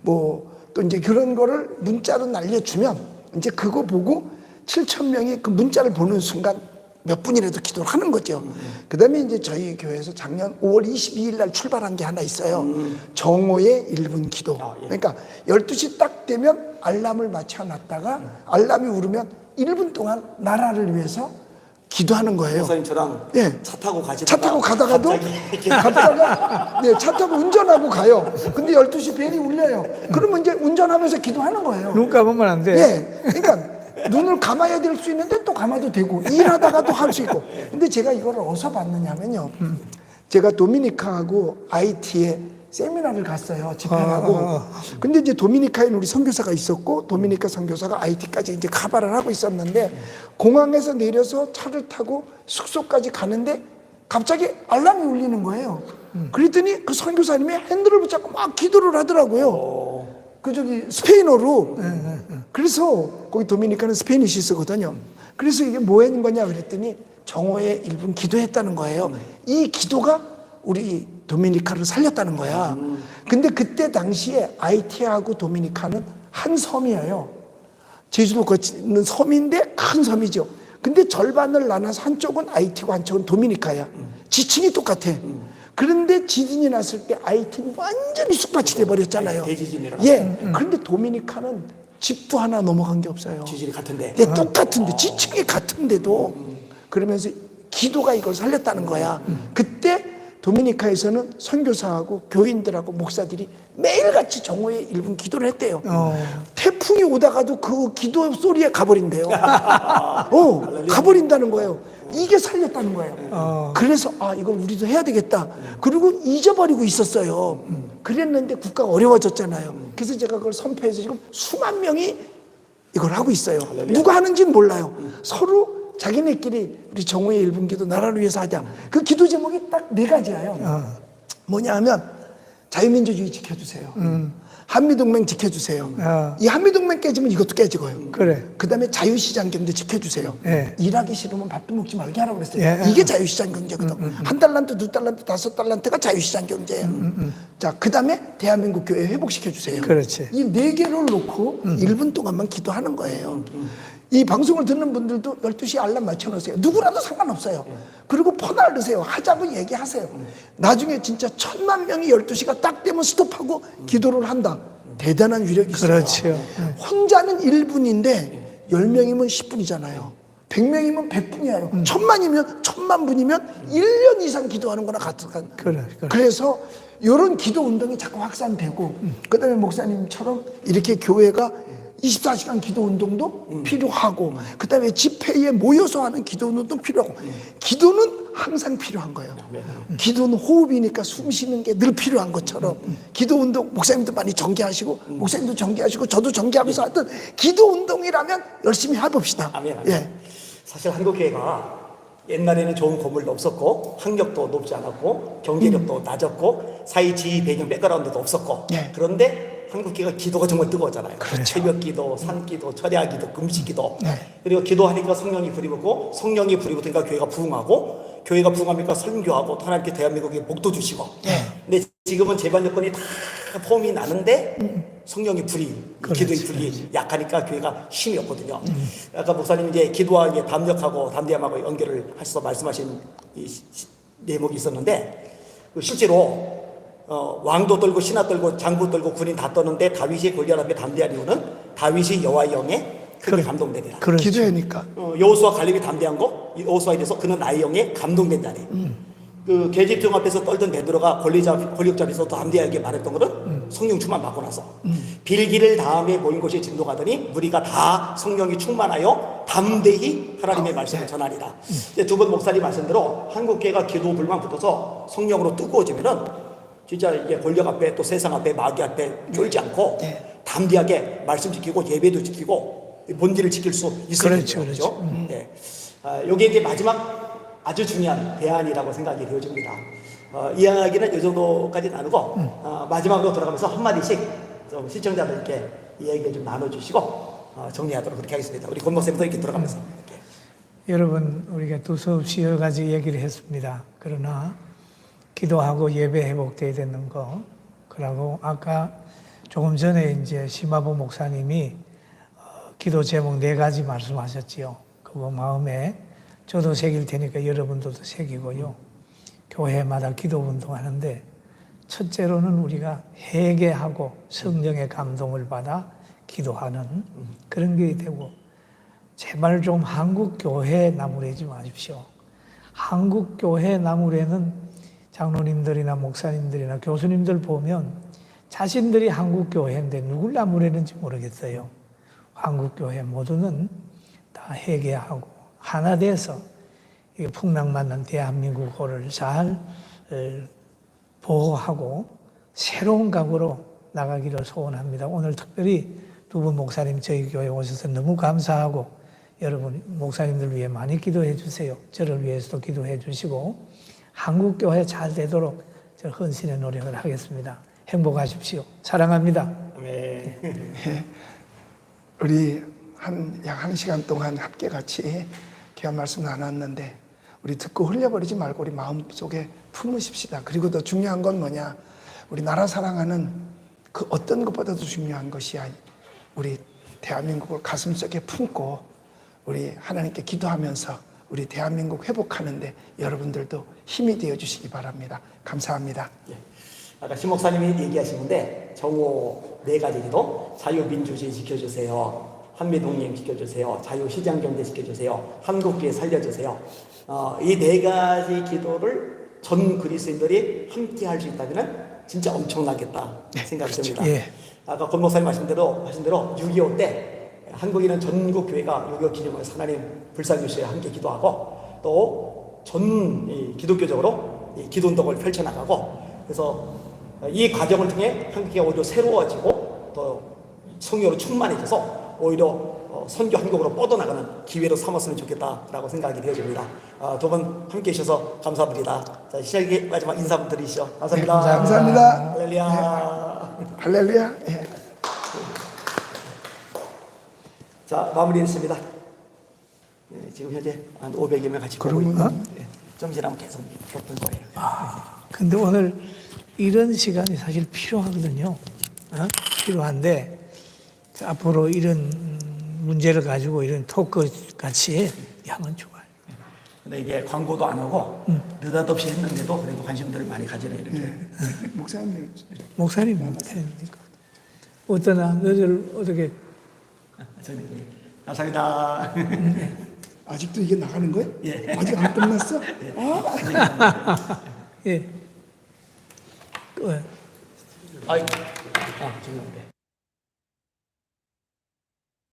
뭐 또 이제 그런 거를 문자로 날려주면 이제 그거 보고 7,000명이 그 문자를 보는 순간 몇 분이라도 기도를 하는 거죠. 그 다음에 이제 저희 교회에서 작년 5월 22일 날 출발한 게 하나 있어요. 정오의 1분 기도. 그러니까 12시 딱 되면 알람을 맞춰놨다가 알람이 울으면 1분 동안 나라를 위해서 기도하는 거예요. 목사님처럼 예. 차 타고 가시다가 차 타고 가다가도 갔다가 네, 차 타고 운전하고 가요. 근데 12시 벨이 울려요. 그러면 이제 운전하면서 기도하는 거예요. 눈 감으면 안 돼. 예. 그러니까 눈을 감아야 될 수 있는데 또 감아도 되고 일하다가도 할 수 있고. 근데 제가 이거를 어디서 봤느냐면요. 제가 도미니카하고 IT에 세미나를 갔어요. 집회하고. 근데 이제 도미니카에 우리 선교사가 있었고 도미니카 선교사가 IT까지 이제 카바를 하고 있었는데 공항에서 내려서 차를 타고 숙소까지 가는데 갑자기 알람이 울리는 거예요. 그랬더니 그 선교사님이 핸들을 붙잡고 막 기도를 하더라고요. 그 저기 스페인어로. 그래서 거기 도미니카는 스페니시 쓰거든요. 그래서 이게 뭐 하는 거냐 그랬더니 정오에 1분 기도했다는 거예요. 이 기도가 우리 도미니카를 살렸다는 거야. 근데 그때 당시에 아이티하고 도미니카는 한 섬이에요. 제주도 거치는 섬인데 큰 섬이죠. 근데 절반을 나눠서 한쪽은 아이티고 한쪽은 도미니카야. 지층이 똑같아. 그런데 지진이 났을 때 아이티는 완전히 쑥밭이 돼버렸잖아요. 대지진이라. 예. 그런데 도미니카는 집도 하나 넘어간 게 없어요. 지질이 같은데. 예, 똑같은데 지층이 같은데도 그러면서 기도가 이걸 살렸다는 거야. 그때 도미니카에서는 선교사하고 교인들하고 목사들이 매일같이 정오에 1분 기도를 했대요. 태풍이 오다가도 그 기도 소리에 가버린대요. 가버린다는 거예요. 이게 살렸다는 거예요. 그래서 이걸 우리도 해야 되겠다. 그리고 잊어버리고 있었어요. 그랬는데 국가가 어려워졌잖아요. 그래서 제가 그걸 선포해서 지금 수만 명이 이걸 하고 있어요. 누가 하는지는 몰라요. 서로 자기네끼리 우리 정오의 1분 기도 나라를 위해서 하자. 그 기도 제목이 딱 4가지예요. 뭐냐 하면 자유민주주의 지켜주세요. 한미동맹 지켜주세요. 이 한미동맹 깨지면 이것도 깨지고요. 그래. 그 다음에 자유시장 경제 지켜주세요. 예. 일하기 싫으면 밥도 먹지 말게 하라고 그랬어요. 예. 이게 자유시장 경제거든. 1달란트, 2달란트, 5달란트가 자유시장 경제예요. 자, 그 다음에 대한민국 교회 회복시켜주세요. 그렇지. 이 4개를 놓고 1분 동안만 기도하는 거예요. 이 방송을 듣는 분들도 12시 알람 맞춰놓으세요. 누구라도 상관없어요. 그리고 퍼날르세요. 하자고 얘기하세요. 나중에 진짜 1,000만 명이 12시가 딱 되면 스톱하고 기도를 한다. 대단한 위력이 있어요. 그렇죠. 혼자는 1분인데 10명이면 10분이잖아요. 100명이면 100분이에요. 1000만이면 1000만 분이면 1년 이상 기도하는 거나 같은. 그래. 그래서 이런 기도 운동이 자꾸 확산되고, 그다음에 목사님처럼 이렇게 교회가 24시간 기도 운동도 필요하고, 그다음에 집회에 모여서 하는 기도 운동도 필요하고, 기도는 항상 필요한 거예요. 기도는 호흡이니까 숨 쉬는 게 늘 필요한 것처럼, 기도 운동 목사님도 많이 전개하시고, 목사님도 전개하시고, 저도 전개하면서 하던 기도 운동이라면 열심히 해봅시다. 아멘. 아멘. 예. 사실 한국교회가 옛날에는 좋은 건물도 없었고 학력도 높지 않았고 경제력도 낮았고 사회 지위 배경 백그라운드도 없었고 예. 그런데 한국교회가 기도가 정말 뜨거웠잖아요. 그렇죠. 새벽 기도, 산기도, 철야 기도, 금식 기도. 네. 그리고 기도하니까 성령이 불이 붙고 성령이 불이 붙으니까 교회가 부흥하고 교회가 부흥하니까 선교하고 또 하나님께 대한민국에 복도 주시고. 네. 근데 지금은 재반 여건이 다 폼이 나는데 성령의 불이, 기도의 불이 약하니까 교회가 힘이 없거든요. 아까 목사님 이제 기도하기에 담력하고 담대함하고 연결을 하셔서 말씀하신 이 내목이 있었는데 실제로 왕도 떨고 신하 떨고 장부 떨고 군인 다 떠는데 다윗이 골리앗 앞에 담대한 이유는 다윗이 여호와의 영에 크게 감동되리라. 그렇죠. 기도하니까. 여호수아 갈렙이 담대한 거, 여호수아에 대해서 그는 나의 영에 감동된 자리. 그 계집종 앞에서 떨던 베드로가 권력자 앞에서 담대하게 말했던 것은 성령 충만 받고 나서 빌기를 다음에 모인 곳에 진동하더니 무리가 다 성령이 충만하여 담대히 하나님의 말씀을 전하리라. 두 번 목사님 말씀대로 한국교회가 기도 불만 붙어서 성령으로 뜨거워지면은 진짜 이게 권력 앞에 또 세상 앞에 마귀 앞에 쫄지 않고 담대하게 말씀 지키고 예배도 지키고 본질을 지킬 수 있어요. 그렇죠. 네. 여기에 이제 마지막 아주 중요한 대안이라고 생각이 되어집니다. 이야기는 이 정도까지 나누고 마지막으로 돌아가면서 한마디씩 좀 시청자들께 이야기를 좀 나눠주시고 정리하도록 그렇게 하겠습니다. 우리 권 목사님도 이렇게 돌아가면서 이렇게. 여러분, 우리가 두서없이 여러 가지 얘기를 했습니다. 그러나 기도하고 예배 회복돼야 되는 거, 그리고 아까 조금 전에 이제 심화보 목사님이 기도 제목 4가지 말씀하셨지요. 그거 마음에 저도 새길 테니까 여러분들도 새기고요. 교회마다 기도 운동하는데 첫째로는 우리가 회개하고 성령의 감동을 받아 기도하는 그런 게 되고, 제발 좀 한국교회 나무래지 마십시오. 한국교회 나무래는 장로님들이나 목사님들이나 교수님들 보면 자신들이 한국교회인데 누굴 나무래는지 모르겠어요. 한국교회 모두는 다 회개하고 하나 돼서 풍랑맞는 대한민국을 잘 보호하고 새로운 각오로 나가기를 소원합니다. 오늘 특별히 두 분 목사님 저희 교회 오셔서 너무 감사하고, 여러분 목사님들 위해 많이 기도해 주세요. 저를 위해서도 기도해 주시고 한국교회 잘 되도록 저 헌신의 노력을 하겠습니다. 행복하십시오. 사랑합니다. 네. 우리 약 1시간 동안 함께 같이 귀한 말씀 나눴는데 우리 듣고 흘려버리지 말고 우리 마음속에 품으십시다. 그리고 더 중요한 건 뭐냐, 우리 나라 사랑하는 그 어떤 것보다도 중요한 것이야, 우리 대한민국을 가슴속에 품고 우리 하나님께 기도하면서 우리 대한민국 회복하는데 여러분들도 힘이 되어 주시기 바랍니다. 감사합니다. 예. 아까 신 목사님이 얘기하시는데 정오 4가지 기도, 자유민주주의 지켜주세요, 한미동맹 지켜주세요, 자유시장경제 지켜주세요, 한국교회 살려주세요. 이 4가지 기도를 전 그리스도인들이 함께 할 수 있다면 진짜 엄청나겠다 생각이 듭니다. 예. 아까 권 목사님 하신 대로 6.25 때 한국인은 전국 교회가 6.25 기념을 하나님 불쌍히 함께 기도하고 또 전 기독교적으로 기도운동을 펼쳐나가고, 그래서 이 과정을 통해 한국이 오히려 새로워지고 또 성령으로 충만해져서 오히려 선교 한국으로 뻗어나가는 기회로 삼았으면 좋겠다라고 생각이 되어집니다. 두 분 함께 해주셔서 감사드립니다. 자, 시작에 마지막 인사 한번 드리시죠. 감사합니다. 네, 감사합니다. 할렐루야. 할렐루야. 예. 자, 마무리했습니다. 네, 지금 현재 한 500여 명 같이 보고 있고, 좀 지나면 계속 볼 거예요. 근데 오늘 이런 시간이 사실 필요하거든요. 필요한데 앞으로 이런 문제를 가지고 이런 토크 같이 하면 좋아요. 근데 이게 광고도 안 하고 느닷없이 했는데도 그래도 관심들을 많이 가지네 이렇게. 목사님. 목사님 어떠나 너희들 어떻게 감사합니다. 아직도 이게 나가는 거예요? 아직 안 끝났어? 예. 그, 죄송합니다.